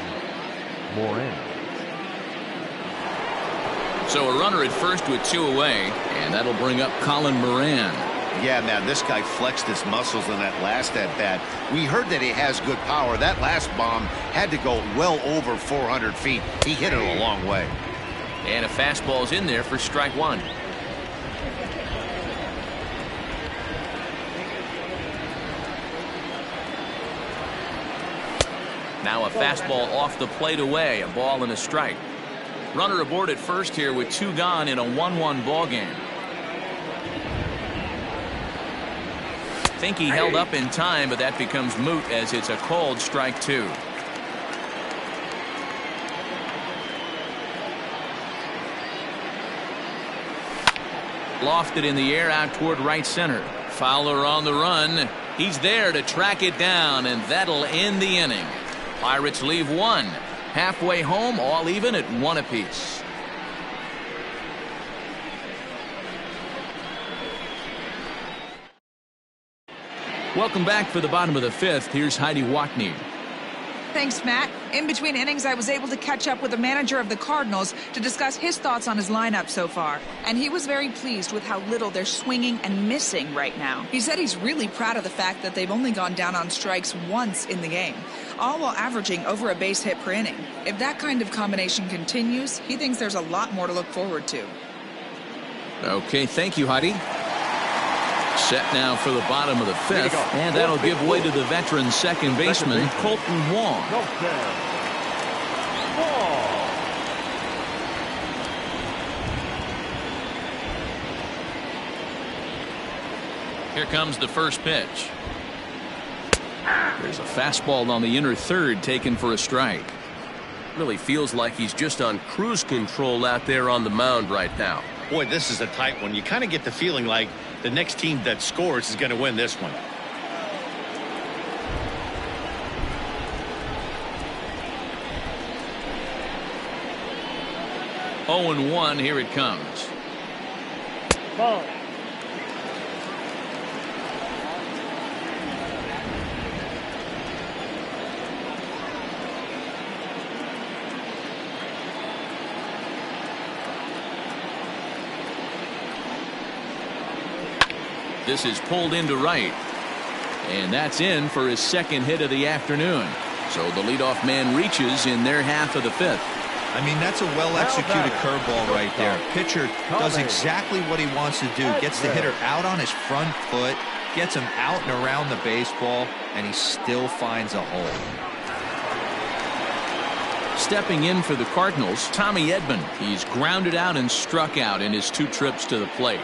Moran. So a runner at first with 2 away, and that'll bring up Colin Moran. Yeah, man, this guy flexed his muscles in that last at-bat. We heard that he has good power. That last bomb had to go well over 400 feet. He hit it a long way. And a fastball's in there for strike 1. Now a fastball off the plate away. A ball and a strike. Runner aboard at first here with 2 gone in a 1-1 ball game. Think he held up in time, but that becomes moot as it's a called strike 2. Lofted in the air out toward right center. Fowler on the run. He's there to track it down, and that'll end the inning. Pirates leave 1. Halfway home, all even at 1 apiece. Welcome back for the bottom of the 5th. Here's Heidi Watney. Thanks, Matt. In between innings, I was able to catch up with the manager of the Cardinals to discuss his thoughts on his lineup so far. And he was very pleased with how little they're swinging and missing right now. He said he's really proud of the fact that they've only gone down on strikes once in the game, all while averaging over a base hit per inning. If that kind of combination continues, he thinks there's a lot more to look forward to. Okay, thank you, Heidi. Set now for the bottom of the 5th, and that'll give way to the veteran second baseman, Colton Wong. Here comes the first pitch. There's a fastball on the inner third taken for a strike. Really feels like he's just on cruise control out there on the mound right now. Boy, this is a tight one. You kind of get the feeling like the next team that scores is going to win this one. Oh and 1, here it comes. Ball. This is pulled into right. And that's in for his second hit of the afternoon. So the leadoff man reaches in their half of the fifth. I mean, that's a well-executed curveball right there. Pitcher does exactly what he wants to do. Gets the hitter out on his front foot, gets him out and around the baseball, and he still finds a hole. Stepping in for the Cardinals, Tommy Edman. He's grounded out and struck out in his 2 trips to the plate.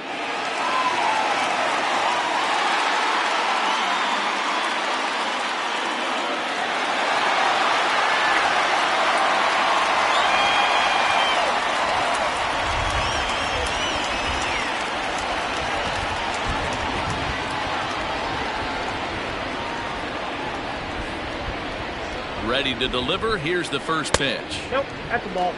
Ready to deliver. Here's the first pitch. Nope, that's a ball.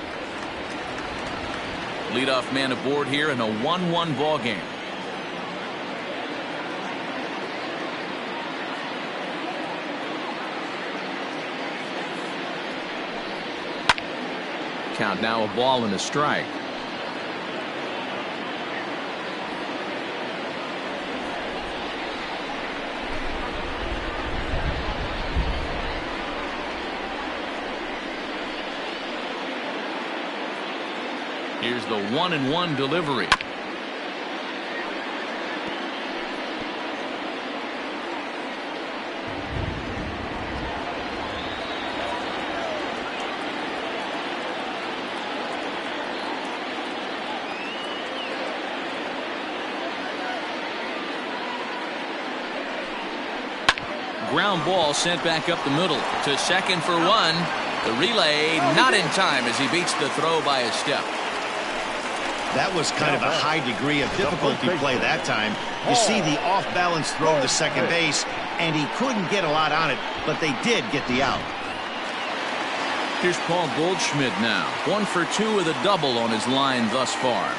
Leadoff man aboard here in a 1-1 ball game. Count now, a ball and a strike. Here's the 1-1 delivery. Ground ball sent back up the middle to second for 1. The relay not in time as he beats the throw by a step. That was kind of a high degree of difficulty play that time. You see the off-balance throw to second base, and he couldn't get a lot on it, but they did get the out. Here's Paul Goldschmidt now. 1 for 2 with a double on his line thus far.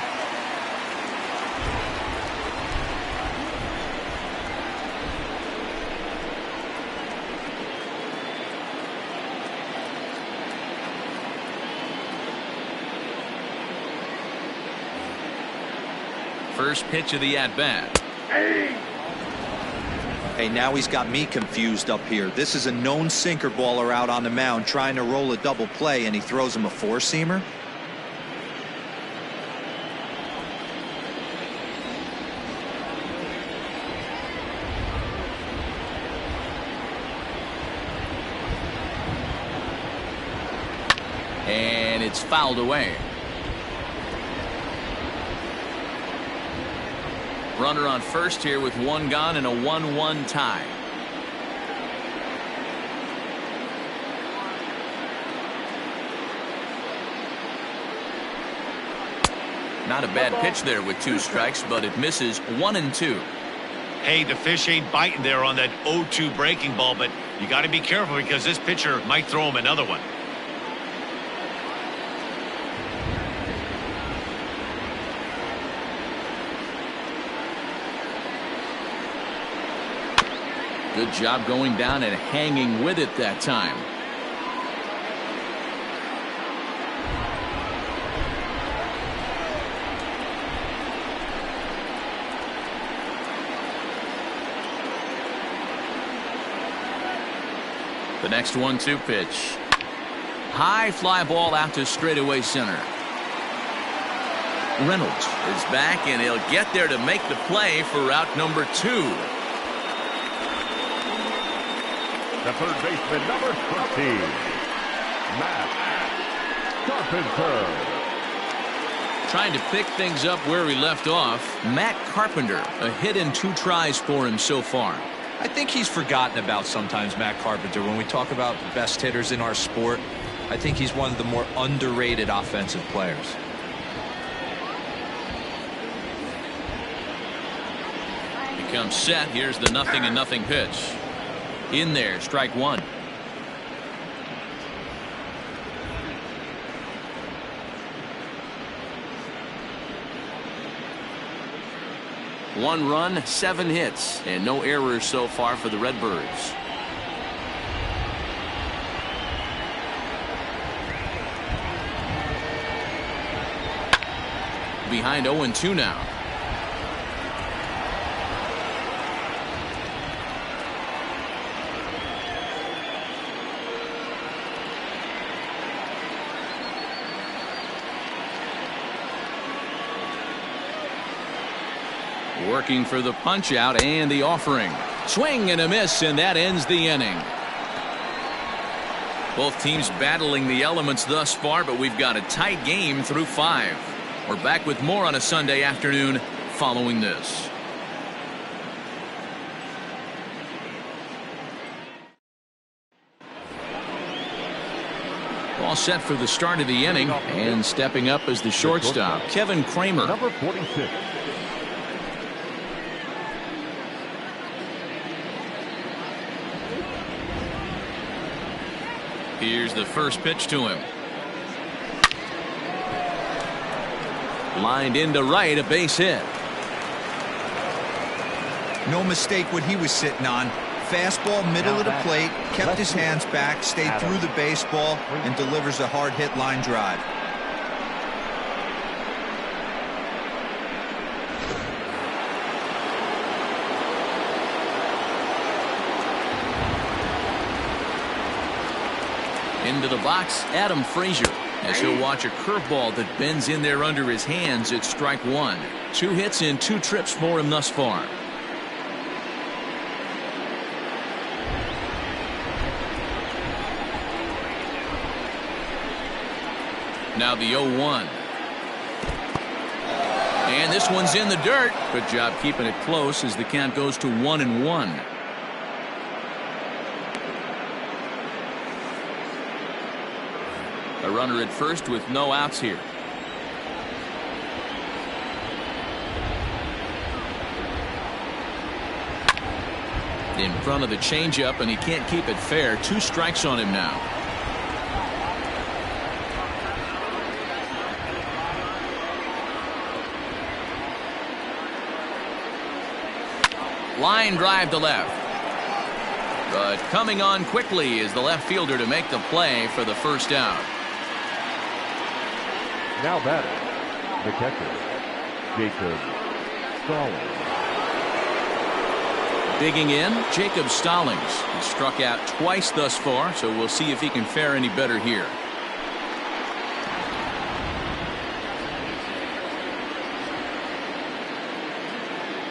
First pitch of the at-bat. Hey, now he's got me confused up here. This is a known sinker baller out on the mound trying to roll a double play, and he throws him a 4-seamer. And it's fouled away. Runner on first here with 1 gone and a 1-1 tie. Not a bad pitch there with 2 strikes, but it misses 1 and 2. Hey, the fish ain't biting there on that 0-2 breaking ball, but you got to be careful because this pitcher might throw him another one. Good job going down and hanging with it that time. The next 1-2 pitch. High fly ball out to straightaway center. Reynolds is back, and he'll get there to make the play for out number 2. The third baseman, number 13, Matt Carpenter. Trying to pick things up where he left off. Matt Carpenter, a hit in 2 tries for him so far. I think he's forgotten about sometimes, Matt Carpenter. When we talk about the best hitters in our sport, I think he's one of the more underrated offensive players. He comes set. Here's the 0-0 pitch. In there, strike 1. One run, 7 hits, and no errors so far for the Redbirds. Behind 0-2 now. Working for the punch out and the offering. Swing and a miss, and that ends the inning. Both teams battling the elements thus far, but we've got a tight game through 5. We're back with more on a Sunday afternoon following this. All set for the start of the inning, and stepping up as the shortstop, Kevin Kramer. Number 46. Here's the first pitch to him. Lined into right, a base hit. No mistake what he was sitting on. Fastball, middle of the plate, kept his hands back, stayed through the baseball, and delivers a hard hit line drive. Into the box, Adam Frazier, as he'll watch a curveball that bends in there under his hands. It's strike 1. 2 hits in 2 trips for him thus far. Now the 0-1. And this one's in the dirt. Good job keeping it close as the count goes to 1-1. A runner at first with no outs here. In front of the changeup, and he can't keep it fair. 2 strikes on him now. Line drive to left. But coming on quickly is the left fielder to make the play for the first out. Now batting, the catcher, Jacob Stallings. Digging in, Jacob Stallings. He struck out twice thus far, so we'll see if he can fare any better here.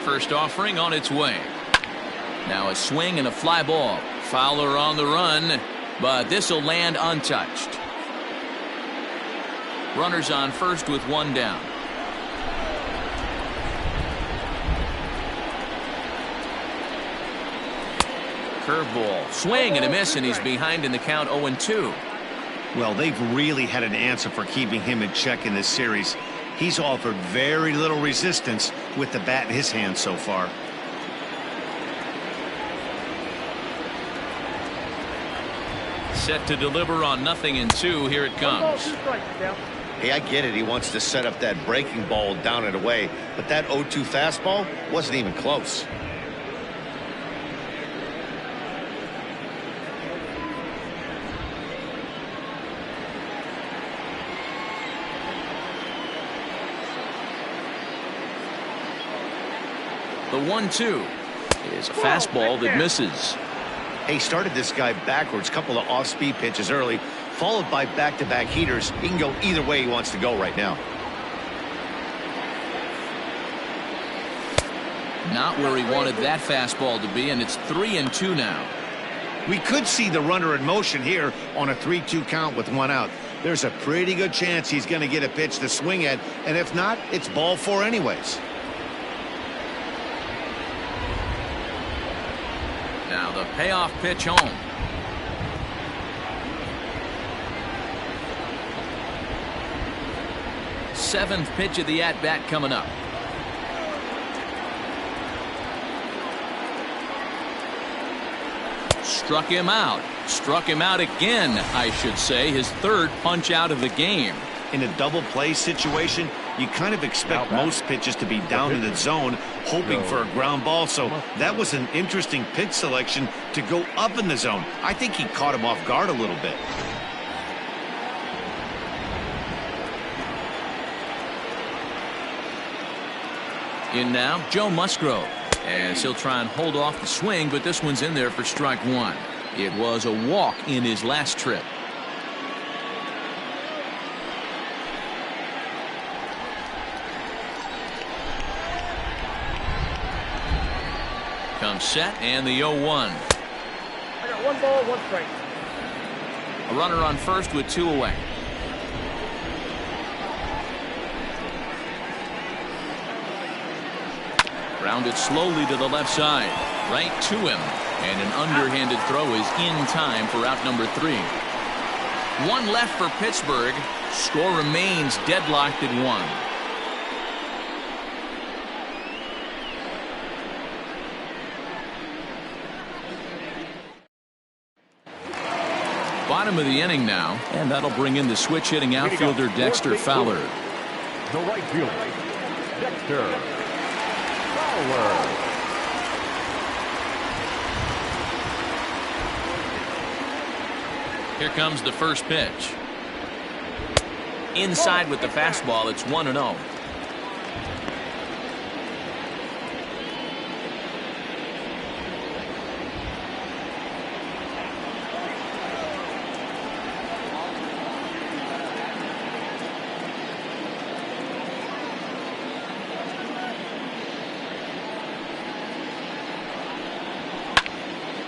First offering on its way. Now a swing and a fly ball. Fowler on the run, but this will land untouched. Runners on first with 1 down. Curveball, swing and a miss, and he's behind in the count 0-2. Well, they've really had an answer for keeping him in check in this series. He's offered very little resistance with the bat in his hand so far. Set to deliver on 0-2. Here it comes. Hey, I get it. He wants to set up that breaking ball down and away, but that 0-2 fastball wasn't even close. The 1-2 is a fastball that misses. He started this guy backwards, couple of off-speed pitches early, followed by back-to-back heaters. He can go either way he wants to go right now. Not where he wanted that fastball to be, and it's 3-2 now. We could see the runner in motion here on a 3-2 count with 1 out. There's a pretty good chance he's going to get a pitch to swing at, and if not, it's ball 4 anyways. Now the payoff pitch home. Seventh pitch of the at-bat coming up. Struck him out. Struck him out again, I should say. His 3rd punch out of the game. In a double play situation, you kind of expect most pitches to be down in the zone, hoping for a ground ball. So that was an interesting pitch selection to go up in the zone. I think he caught him off guard a little bit. In now, Joe Musgrove, as he'll try and hold off the swing, but this one's in there for strike 1. It was a walk in his last trip. comes set and the 0-1. I got 1 ball, 1 strike. A runner on first with 2 away. Grounded slowly to the left side. Right to him. And an underhanded throw is in time for out number 3. 1 left for Pittsburgh. Score remains deadlocked at 1. Bottom of the inning now, and that'll bring in the switch hitting outfielder Dexter Fowler. The right fielder, Dexter Fowler. Here comes the first pitch. Inside with the fastball, it's 1-0.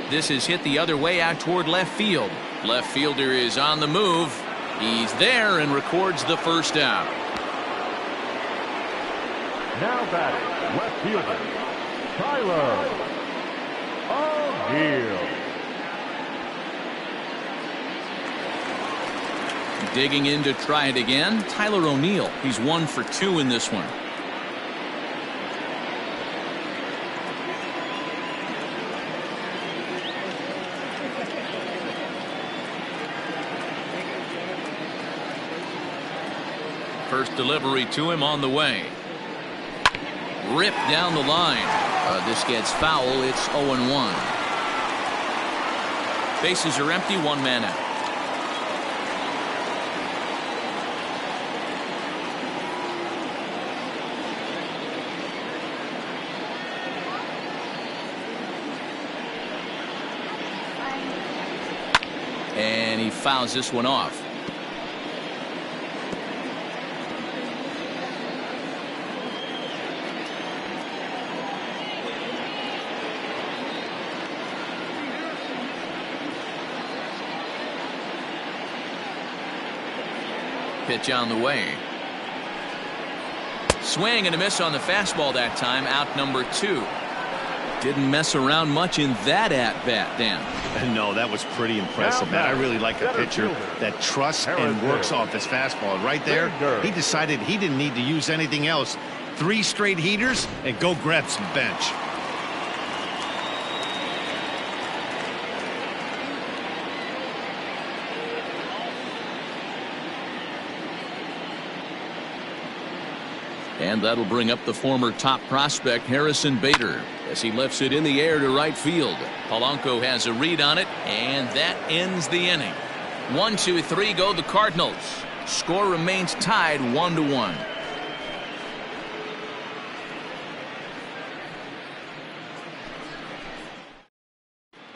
This is hit the other way out toward left field. Left fielder is on the move. He's there and records the first out. Now batting, left fielder, Tyler O'Neill. Digging in to try it again, Tyler O'Neill. He's 1 for 2 in this one. First delivery to him on the way. Ripped down the line. This gets foul. It's 0-1. Bases are empty. 1 man out. And he fouls this one off. Pitch on the way. Swing and a miss on the fastball that time. Out number 2. Didn't mess around much in that at-bat, Dan. No, that was pretty impressive, man. I really like a pitcher that trusts and works off his fastball. Right there, he decided he didn't need to use anything else. 3 straight heaters and go grab some bench. And that'll bring up the former top prospect Harrison Bader as he lifts it in the air to right field. Polanco has a read on it, and that ends the inning. 1, 2, 3 go the Cardinals. Score remains tied 1-1.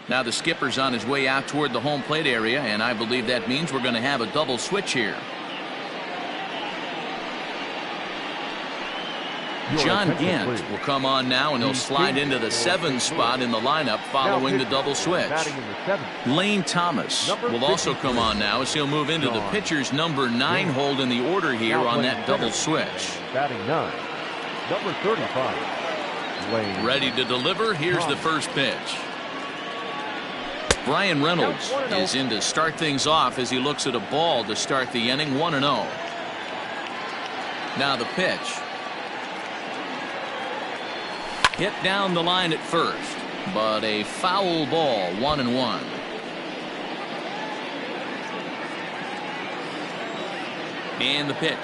Now the skipper's on his way out toward the home plate area, and I believe that means we're going to have a double switch here. John Gant will come on now, and he'll slide into the 7 spot in the lineup following the double switch. Lane Thomas will also come on now as he'll move into the pitcher's number 9 hold in the order here on that double switch. Batting 9, number 35. Ready to deliver. Here's the first pitch. Brian Reynolds is in to start things off as he looks at a ball to start the inning. 1-0. Now the pitch. Hit down the line at first, but a foul ball. 1-1. And the pitch.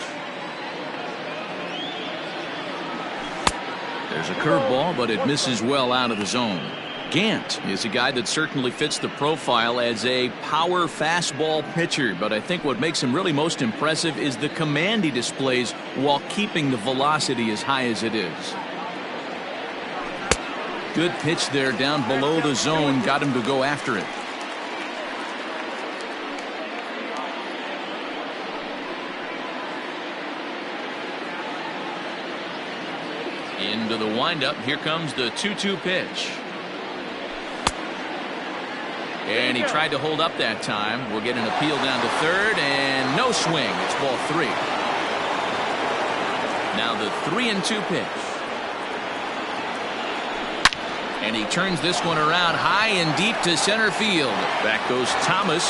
There's a curveball, but it misses well out of the zone. Gant is a guy that certainly fits the profile as a power fastball pitcher, but I think what makes him really most impressive is the command he displays while keeping the velocity as high as it is. Good pitch there down below the zone, got him to go after it. Into the windup. Here comes the 2-2 pitch. And he tried to hold up that time. We'll get an appeal down to third, and no swing. It's ball 3. Now the 3-2 pitch. And he turns this one around high and deep to center field. Back goes Thomas,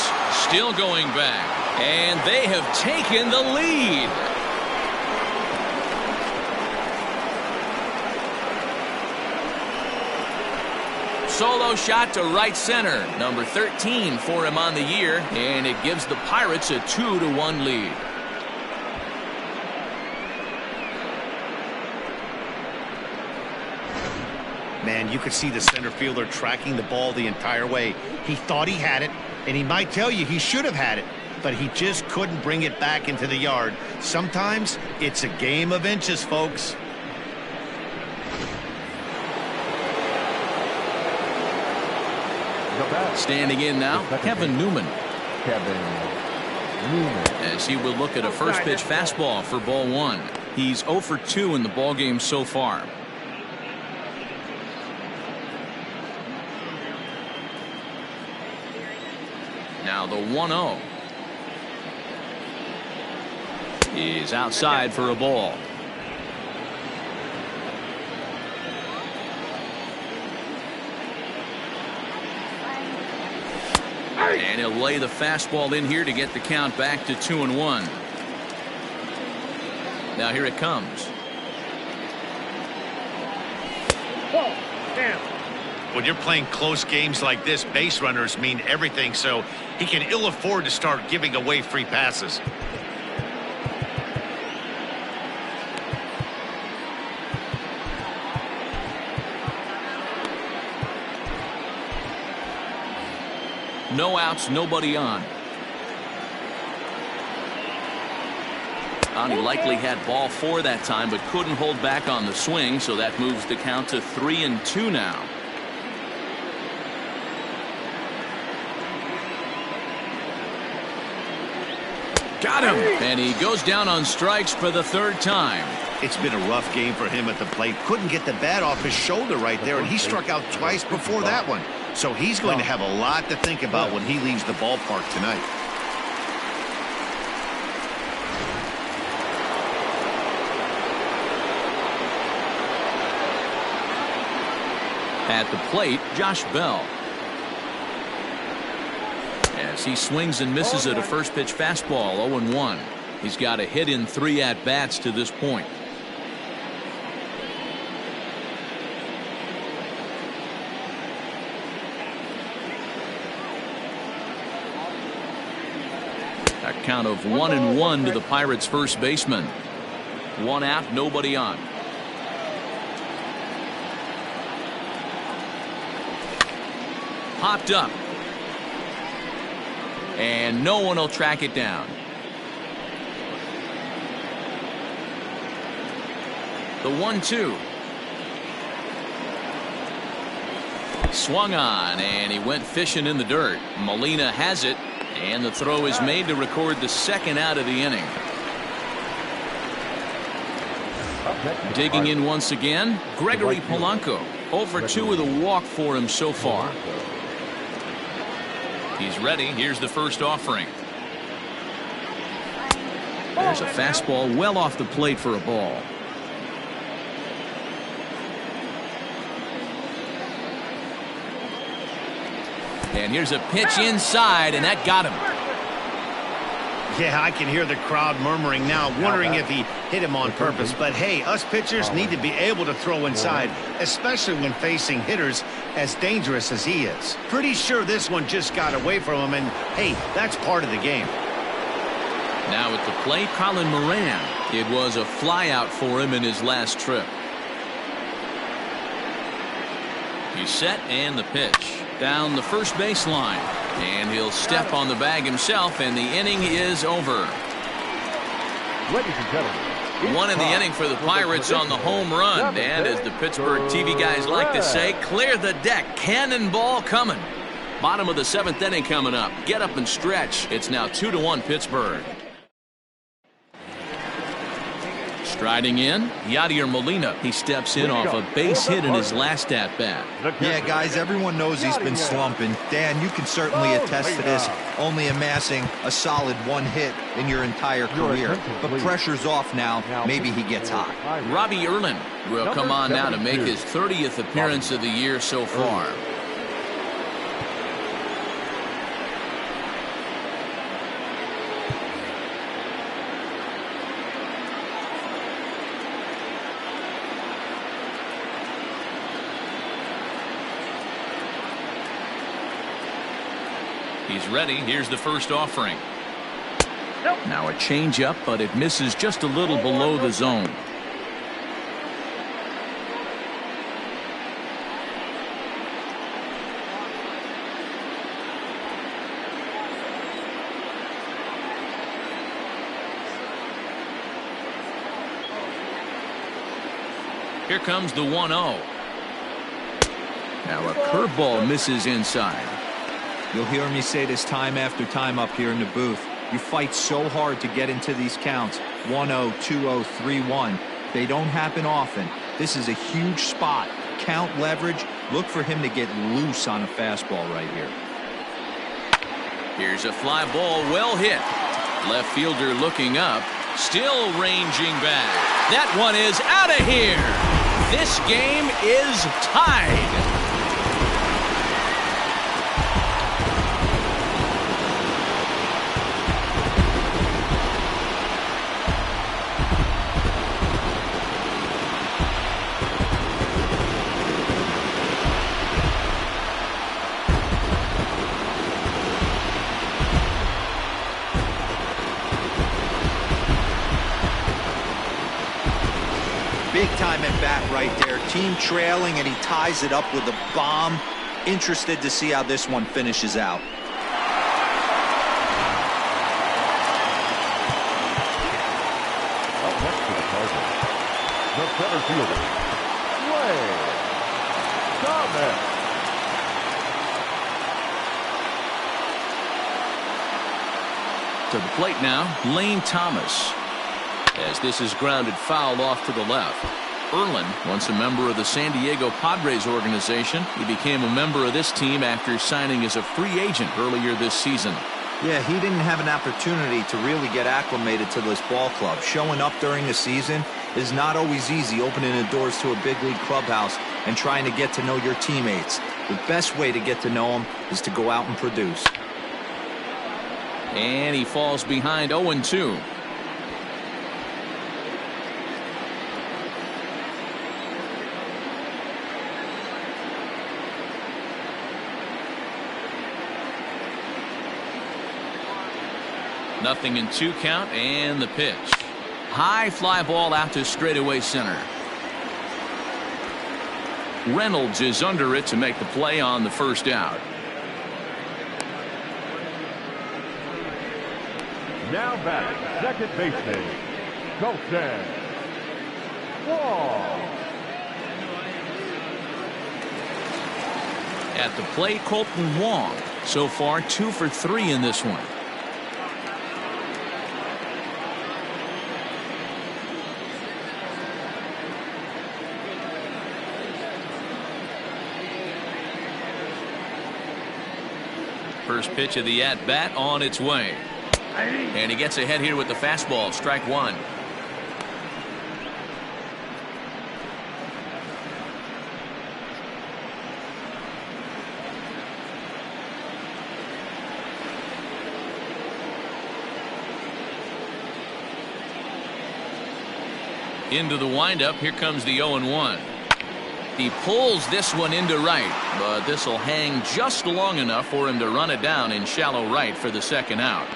still going back. And they have taken the lead. Solo shot to right center. Number 13 for him on the year. And it gives the Pirates a 2-1 lead. Man, you could see the center fielder tracking the ball the entire way. He thought he had it, and he might tell you he should have had it, but he just couldn't bring it back into the yard. Sometimes it's a game of inches, folks. Standing in now, Kevin Newman. As he will look at a first pitch fastball for ball 1. He's 0 for 2 in the ball game so far. Now the 1-0 is outside for a ball. And he'll lay the fastball in here to get the count back to 2-1. Now here it comes. When you're playing close games like this, base runners mean everything, so he can ill afford to start giving away free passes. No outs, nobody on. He likely had ball 4 that time, but couldn't hold back on the swing, so that moves the count to 3-2 now. Got him! And he goes down on strikes for the 3rd time. It's been a rough game for him at the plate. Couldn't get the bat off his shoulder right there, and he struck out twice before that one. So he's going to have a lot to think about when he leaves the ballpark tonight. At the plate, Josh Bell. As he swings and misses at a first pitch fastball, 0-1. He's got a hit in 3 at-bats to this point. A count of 1-1 to the Pirates' first baseman. 1 out, nobody on. Popped up. And no one will track it down. The 1-2. Swung on, and he went fishing in the dirt. Molina has it, and the throw is made to record the 2nd out of the inning. Digging in once again, Gregory Polanco. 0 for 2 with a walk for him so far. He's ready. Here's the first offering. There's a fastball well off the plate for a ball. And here's a pitch inside, and that got him. Yeah, I can hear the crowd murmuring now, wondering if he hit him on purpose. But hey, us pitchers need to be able to throw inside, especially when facing hitters as dangerous as he is. Pretty sure this one just got away from him, and hey, that's part of the game. Now at the plate, Colin Moran. It was a flyout for him in his last trip. He's set, and the pitch. Down the first baseline. And he'll step on the bag himself, and the inning is over. Ladies and gentlemen, 1 in the inning for the Pirates on the home run. And as the Pittsburgh TV guys like to say, clear the deck. Cannonball coming. Bottom of the 7th inning coming up. Get up and stretch. It's now 2-1 Pittsburgh. Striding in, Yadier Molina. He steps in off a base hit in his last at-bat. Yeah, guys, everyone knows he's been slumping. Dan, you can certainly attest to this, only amassing a solid 1 hit in your entire career. But pressure's off now. Maybe he gets hot. Robbie Erlin will come on now to make his 30th appearance of the year so far. He's ready. Here's the first offering. Now a changeup, but it misses just a little below the zone. Here comes the 1-0. Now a curveball misses inside. You'll hear me say this time after time up here in the booth. You fight so hard to get into these counts. 1-0, 2-0, 3-1. They don't happen often. This is a huge spot. Count leverage. Look for him to get loose on a fastball right here. Here's a fly ball, well hit. Left fielder looking up, still ranging back. That one is out of here. This game is tied. Big time at bat right there. Team trailing, and he ties it up with a bomb. Interested to see how this one finishes out. Up next to the Cardinals, the center fielder, Lane Thomas. To the plate now, Lane Thomas. As this is grounded foul off to the left. Erlin, once a member of the San Diego Padres organization, he became a member of this team after signing as a free agent earlier this season. Yeah, he didn't have an opportunity to really get acclimated to this ball club. Showing up during the season is not always easy, opening the doors to a big league clubhouse and trying to get to know your teammates. The best way to get to know them is to go out and produce. And he falls behind 0-2. Nothing in 2 count, and the pitch. High fly ball out to straightaway center. Reynolds is under it to make the play on the first out. Now back, second baseman, Colton Wong. At the plate, Colton Wong. So far, 2 for 3 in this one. First pitch of the at-bat on its way. And he gets ahead here with the fastball. Strike 1. Into the windup. Here comes the 0-1. He pulls this one into right, but this will hang just long enough for him to run it down in shallow right for the second out.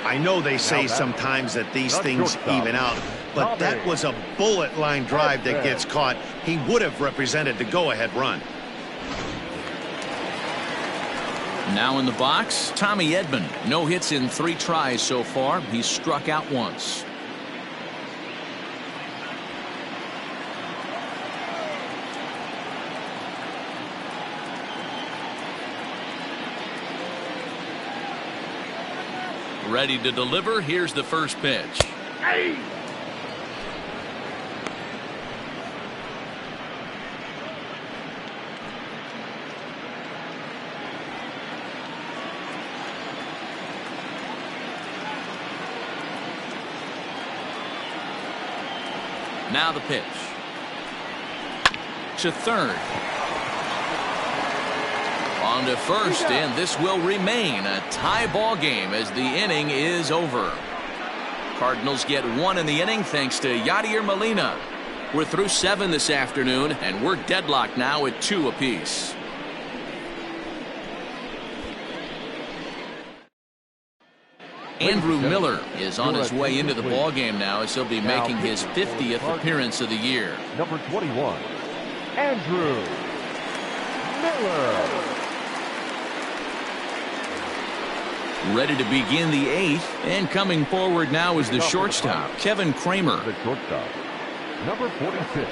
I know they say sometimes that these things even out, but that was a bullet line drive that gets caught. He would have represented the go-ahead run. Now in the box, Tommy Edman. No hits in 3 tries so far. He's struck out once. Ready to deliver. Here's the first pitch. Hey! Now the pitch. To third. On to first, and this will remain a tie ball game as the inning is over. Cardinals get one in the inning thanks to Yadier Molina. We're through 7 this afternoon, and we're deadlocked now at 2 apiece. Andrew Miller is on his way into the ballgame now as he'll be making his 50th appearance of the year. Number 21, Andrew Miller. Ready to begin the 8th, and coming forward now is the shortstop, Kevin Kramer. The shortstop, number 46.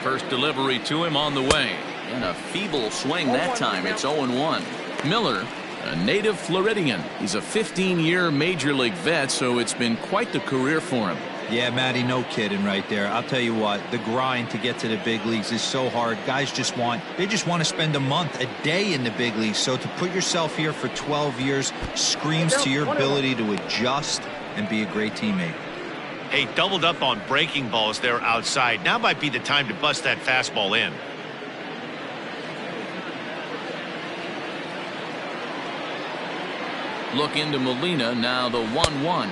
First delivery to him on the way. And a feeble swing that time. It's 0-1. Miller, a native Floridian. He's a 15-year Major League vet, so it's been quite the career for him. Yeah, Matty, no kidding right there. I'll tell you what, the grind to get to the big leagues is so hard. Guys just want to spend a month, a day in the big leagues. So to put yourself here for 12 years screams to your ability to adjust and be a great teammate. Hey, doubled up on breaking balls there outside. Now might be the time to bust that fastball in. Look into Molina, now the 1-1.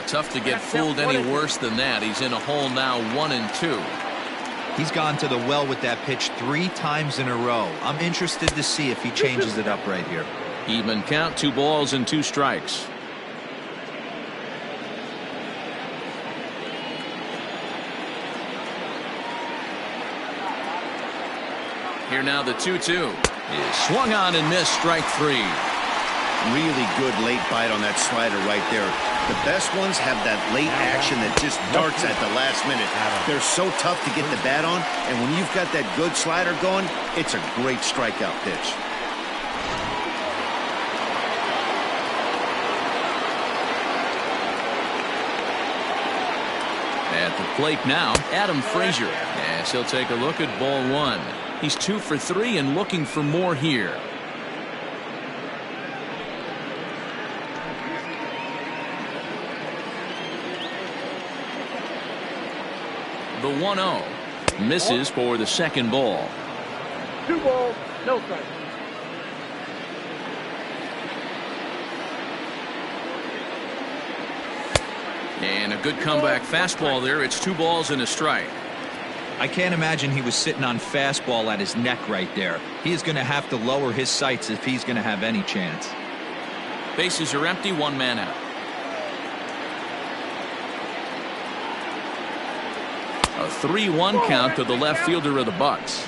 Tough to get fooled any worse than that. He's in a hole now, 1-2. He's gone to the well with that pitch 3 times in a row. I'm interested to see if he changes it up right here. Even count, 2 balls and 2 strikes. Here now the 2-2 is swung on and missed, strike 3. Really good late bite on that slider right there. The best ones have that late action that just darts at the last minute. They're so tough to get the bat on, and when you've got that good slider going, it's a great strikeout pitch. At the plate now, Adam Frazier, as he'll take a look at ball 1. He's 2 for 3 and looking for more here. The 1-0 misses for the second ball. 2 balls, no strikes. And a good comeback fastball there. It's 2 balls and a strike. I can't imagine he was sitting on fastball at his neck right there. He is going to have to lower his sights if he's going to have any chance. Bases are empty, 1 man out. A 3-1 count to the left fielder of the Bucks.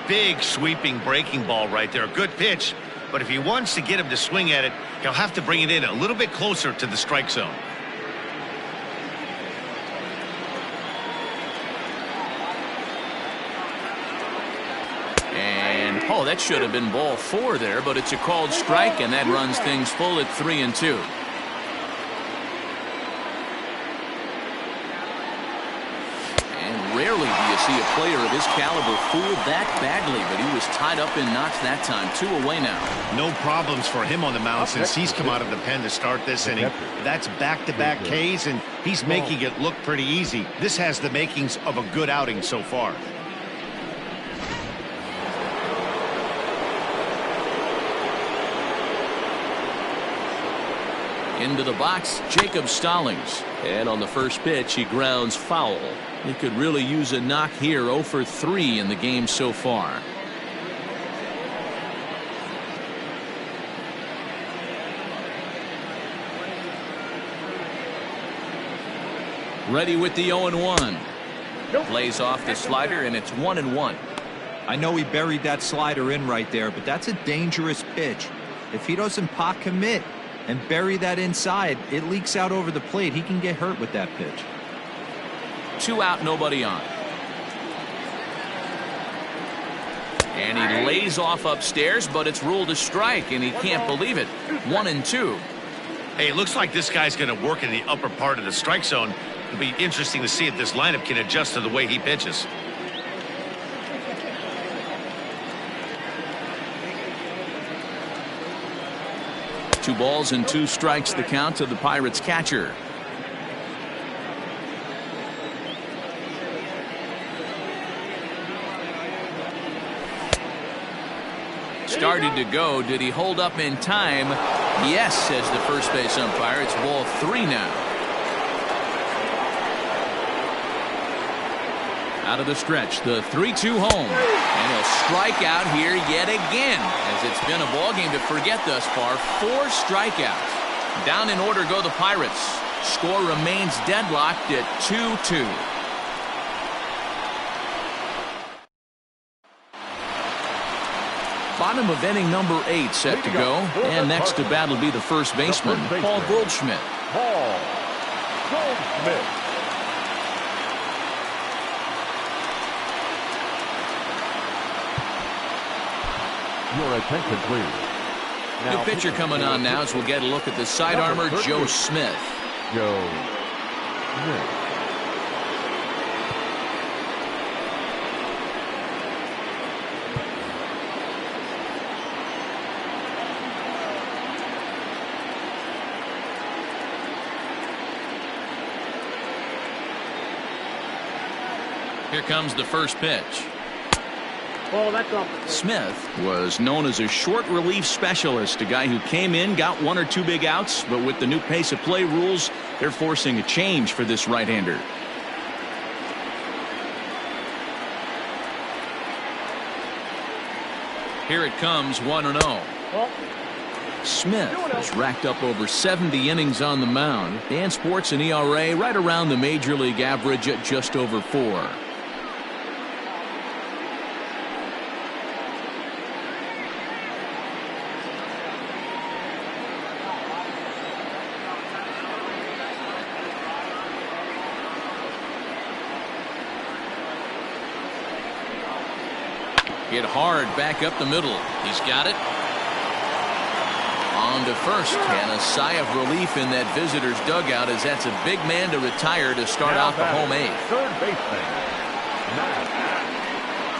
Big sweeping breaking ball right there. Good pitch, but if he wants to get him to swing at it, he'll have to bring it in a little bit closer to the strike zone. And oh, that should have been ball 4 there, but it's a called strike, and that runs things full at 3-2. Rarely do you see a player of his caliber fooled that badly, but he was tied up in knots that time. 2 away now. No problems for him on the mound since he's come out of the pen to start this inning. That's back-to-back Ks, and he's making it look pretty easy. This has the makings of a good outing so far. Into the box, Jacob Stallings. And on the first pitch, he grounds foul. He could really use a knock here. 0 for 3 in the game so far. Ready with the 0-1. Plays off the slider, and it's 1-1. I know he buried that slider in right there, but that's a dangerous pitch. If he doesn't pot commit and bury that inside, it leaks out over the plate. He can get hurt with that pitch. 2 out, nobody on. And he lays off upstairs, but it's ruled a strike, and he can't believe it. 1-2. Hey, it looks like this guy's going to work in the upper part of the strike zone. It'll be interesting to see if this lineup can adjust to the way he pitches. Two balls and two strikes the count to the Pirates catcher. Started to go. Did he hold up in time? Yes, says the first base umpire. It's ball 3 now. Out of the stretch, the 3-2 home. And he'll strike out here yet again, as it's been a ball game to forget thus far. 4 strikeouts. Down in order go the Pirates. Score remains deadlocked at 2-2. Bottom of inning number 8 set to go. And next to bat will be the first baseman, Paul Goldschmidt. Paul Goldschmidt. Your attention, please. New pitcher coming on now as we'll get a look at the side armor, Joe Smith. Joe Smith. Here comes the first pitch. Oh, that's up. Smith was known as a short relief specialist, a guy who came in, got 1 or 2 big outs, but with the new pace of play rules, they're forcing a change for this right-hander. Here it comes, 1-0. Smith has racked up over 70 innings on the mound and sports an ERA right around the major league average at just over 4. Hit hard back up the middle. He's got it. On to first, and a sigh of relief in that visitor's dugout, as that's a big man to retire to start out the home 8th. Third baseman, Matt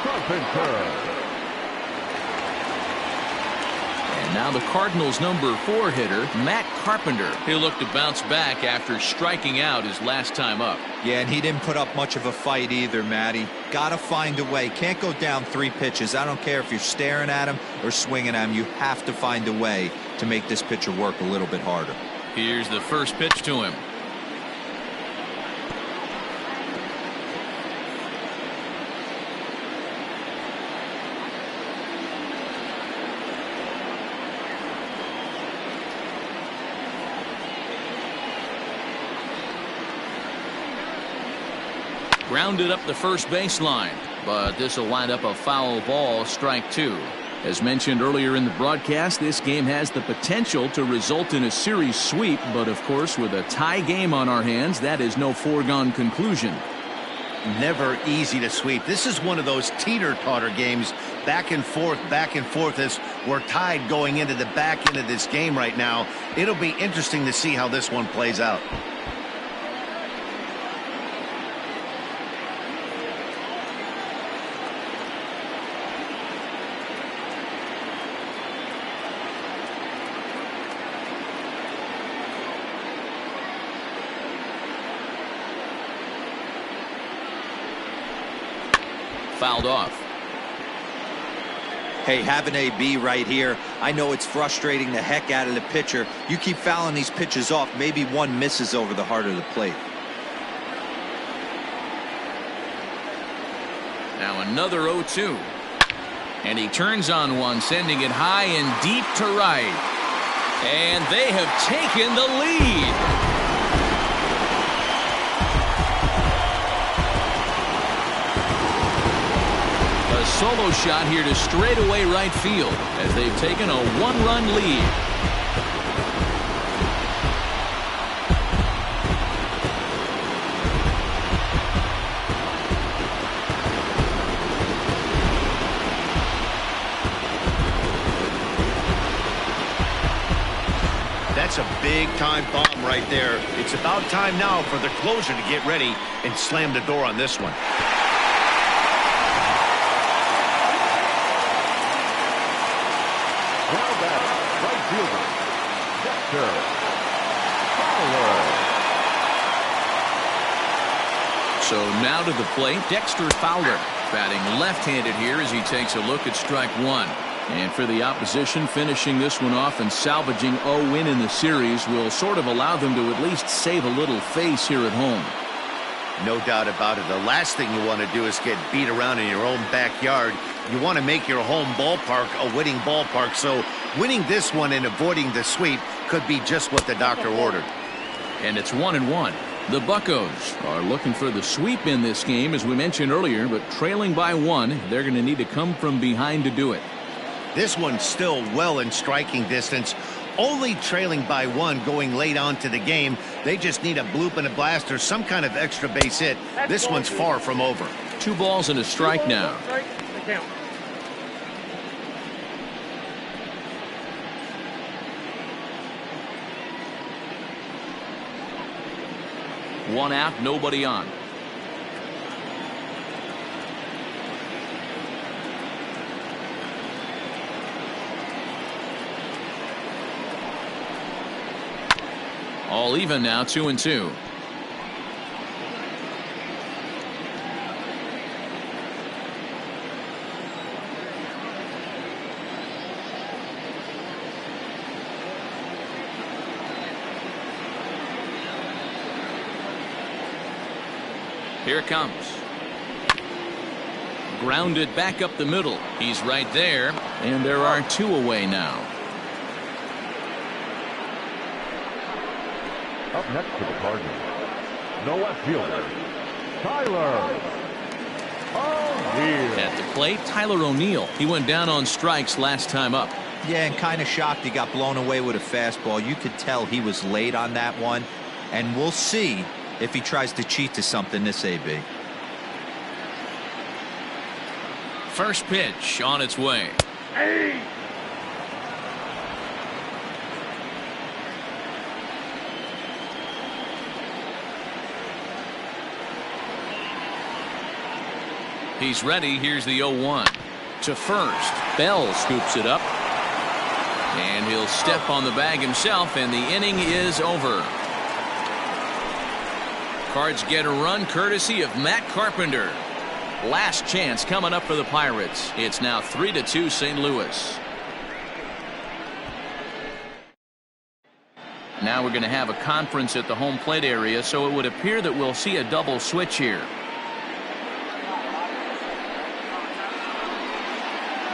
Carpenter. And now the Cardinals' number 4 hitter, Matt Carpenter. He'll look to bounce back after striking out his last time up. Yeah, and he didn't put up much of a fight either, Matty. Gotta find a way. Can't go down 3 pitches. I don't care if you're staring at him or swinging at him. You have to find a way to make this pitcher work a little bit harder. Here's the first pitch to him. Grounded up the first baseline, but this will wind up a foul ball, strike 2. As mentioned earlier in the broadcast, this game has the potential to result in a series sweep, but of course with a tie game on our hands, that is no foregone conclusion. Never easy to sweep. This is one of those teeter-totter games, back and forth as we're tied going into the back end of this game right now. It'll be interesting to see how this one plays out. Fouled off. Hey, have an AB right here. I know it's frustrating the heck out of the pitcher. You keep fouling these pitches off, maybe one misses over the heart of the plate. Now another 0-2. And he turns on one, sending it high and deep to right. And they have taken the lead. A solo shot here to straightaway right field as they've taken a 1-run lead. That's a big-time bomb right there. It's about time now for the closer to get ready and slam the door on this one. Now batting, right fielder, Dexter Fowler. So now to the plate, Dexter Fowler, batting left-handed here as he takes a look at strike one. And for the opposition, finishing this one off and salvaging a win in the series will sort of allow them to at least save a little face here at home. No doubt about it. The last thing you want to do is get beat around in your own backyard. You want to make your home ballpark a winning ballpark. So winning this one and avoiding the sweep could be just what the doctor ordered. And it's 1-1. The Buccos are looking for the sweep in this game, as we mentioned earlier, but trailing by one, they're going to need to come from behind to do it. This one's still well in striking distance. Only trailing by one going late on to the game. They just need a bloop and a blast or some kind of extra base hit. This one's far from over. 2 balls and a strike now. One out, nobody on. All even now, 2-2. Here it comes. Grounded back up the middle. He's right there, and there are 2 away now. Up next for the Cardinals, the left fielder, Tyler O'Neill. At the plate, Tyler O'Neill. He went down on strikes last time up. Yeah, and kind of shocked he got blown away with a fastball. You could tell he was late on that one, and we'll see if he tries to cheat to something this AB. First pitch on its way. Hey! He's ready. Here's the 0-1. To first. Bell scoops it up. And he'll step on the bag himself, and the inning is over. Cards get a run courtesy of Matt Carpenter. Last chance coming up for the Pirates. It's now 3-2 St. Louis. Now we're going to have a conference at the home plate area, so it would appear that we'll see a double switch here.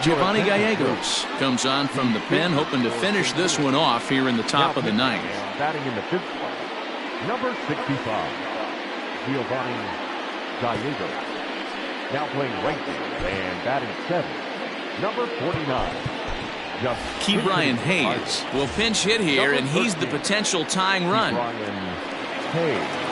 Giovanni Gallegos comes on from the pen, hoping to finish this one off here in the top of the ninth. Batting in the 5th spot, number 65, Giovanni Gallegos. Now playing right field and batting 7th, number 49. Key Brian Hayes will pinch hit here, and he's the potential tying run. Brian Hayes.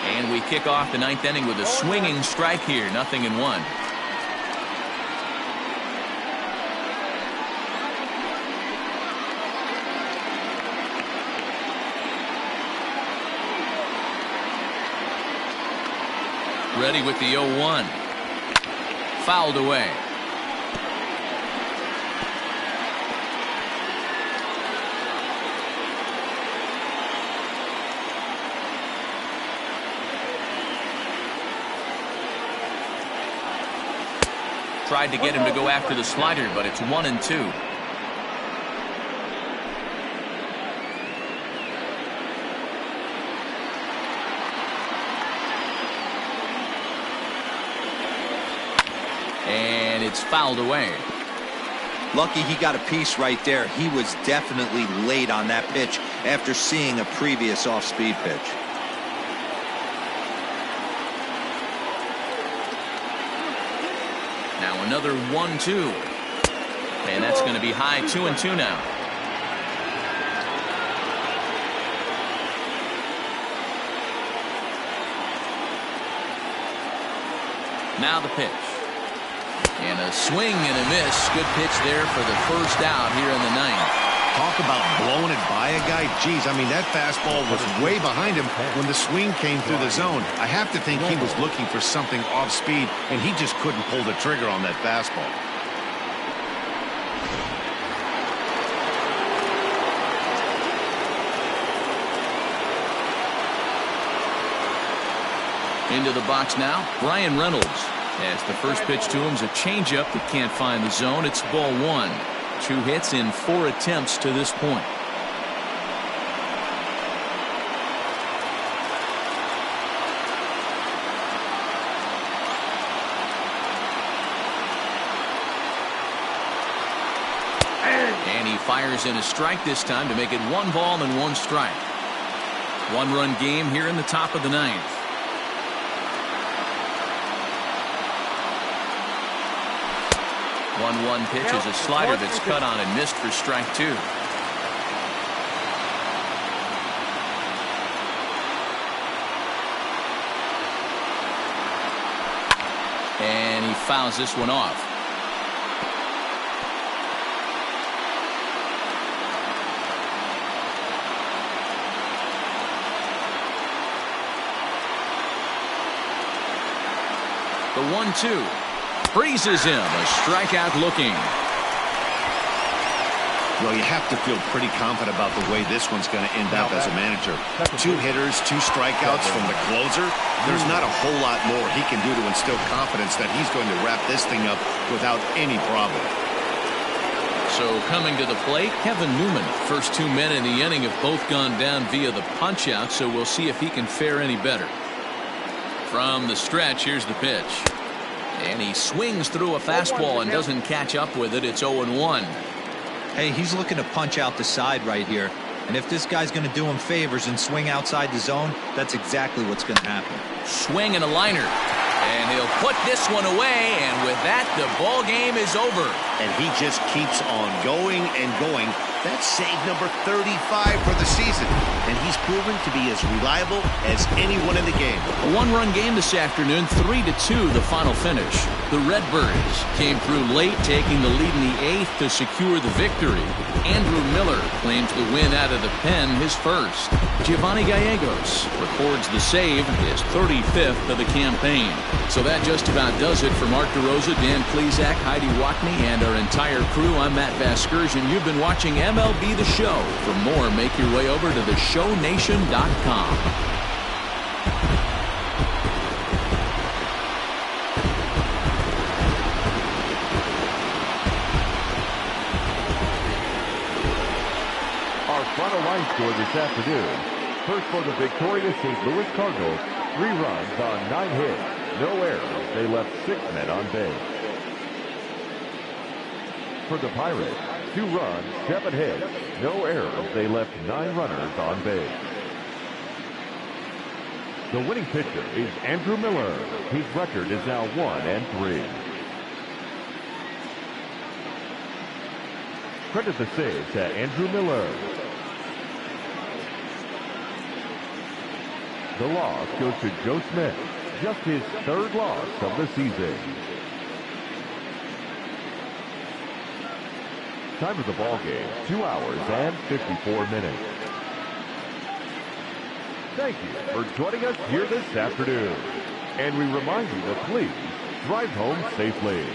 And we kick off the 9th inning with a swinging strike here, 0-1. Ready with the 0-1. Fouled away. Tried to get him to go after the slider, but it's 1-2. And it's fouled away. Lucky he got a piece right there. He was definitely late on that pitch after seeing a previous off-speed pitch. another 1-2. And that's going to be high 2-2 now. Now the pitch. And a swing and a miss. Good pitch there for the first out here in the ninth. Talk about blowing it by a guy. Geez, I mean, that fastball was way behind him when the swing came through the zone. I have to think he was looking for something off speed, and he just couldn't pull the trigger on that fastball. Into the box now, Brian Reynolds. As the first pitch to him is a changeup that can't find the zone. It's ball one. 2 hits in 4 attempts to this point. And he fires in a strike this time to make it 1 ball and 1 strike. 1-run game here in the top of the ninth. 1-1 pitch is a slider that's cut on and missed for strike 2. And he fouls this one off. The 1-2. Freezes him. A strikeout looking. Well, you have to feel pretty confident about the way this one's going to end up as a manager. 2 hitters, 2 strikeouts from the closer. There's not a whole lot more he can do to instill confidence that he's going to wrap this thing up without any problem. So coming to the plate, Kevin Newman. First 2 men in the inning have both gone down via the punch-out, so we'll see if he can fare any better. From the stretch, here's the pitch. And he swings through a fastball and doesn't catch up with it. It's 0-1. Hey, he's looking to punch out the side right here. And if this guy's going to do him favors and swing outside the zone, that's exactly what's going to happen. Swing and a liner. And he'll put this one away. And with that, the ball game is over. And he just keeps on going and going. That's save number 35 for the season. And he's proven to be as reliable as anyone in the game. A 1-run game this afternoon, 3-2 the final finish. The Redbirds came through late, taking the lead in the 8th to secure the victory. Andrew Miller claims the win out of the pen, his first. Giovanni Gallegos records the save, his 35th of the campaign. So that just about does it for Mark DeRosa, Dan Plesac, Heidi Watney, and our entire crew. I'm Matt Vasgersian. You've been watching MLB The Show. For more, make your way over to theshownation.com. Our final line score this afternoon. First for the victorious St. Louis Cardinals, 3 runs on 9 hits, no errors. They left 6 men on base. For the Pirates, 2 runs, 7 hits, no errors. They left 9 runners on base. The winning pitcher is Andrew Miller. His record is now 1-3. Credit the save to Andrew Miller. The loss goes to Joe Smith, just his 3rd loss of the season. Time of the ball game, 2 hours and 54 minutes. Thank you for joining us here this afternoon. And we remind you to please drive home safely.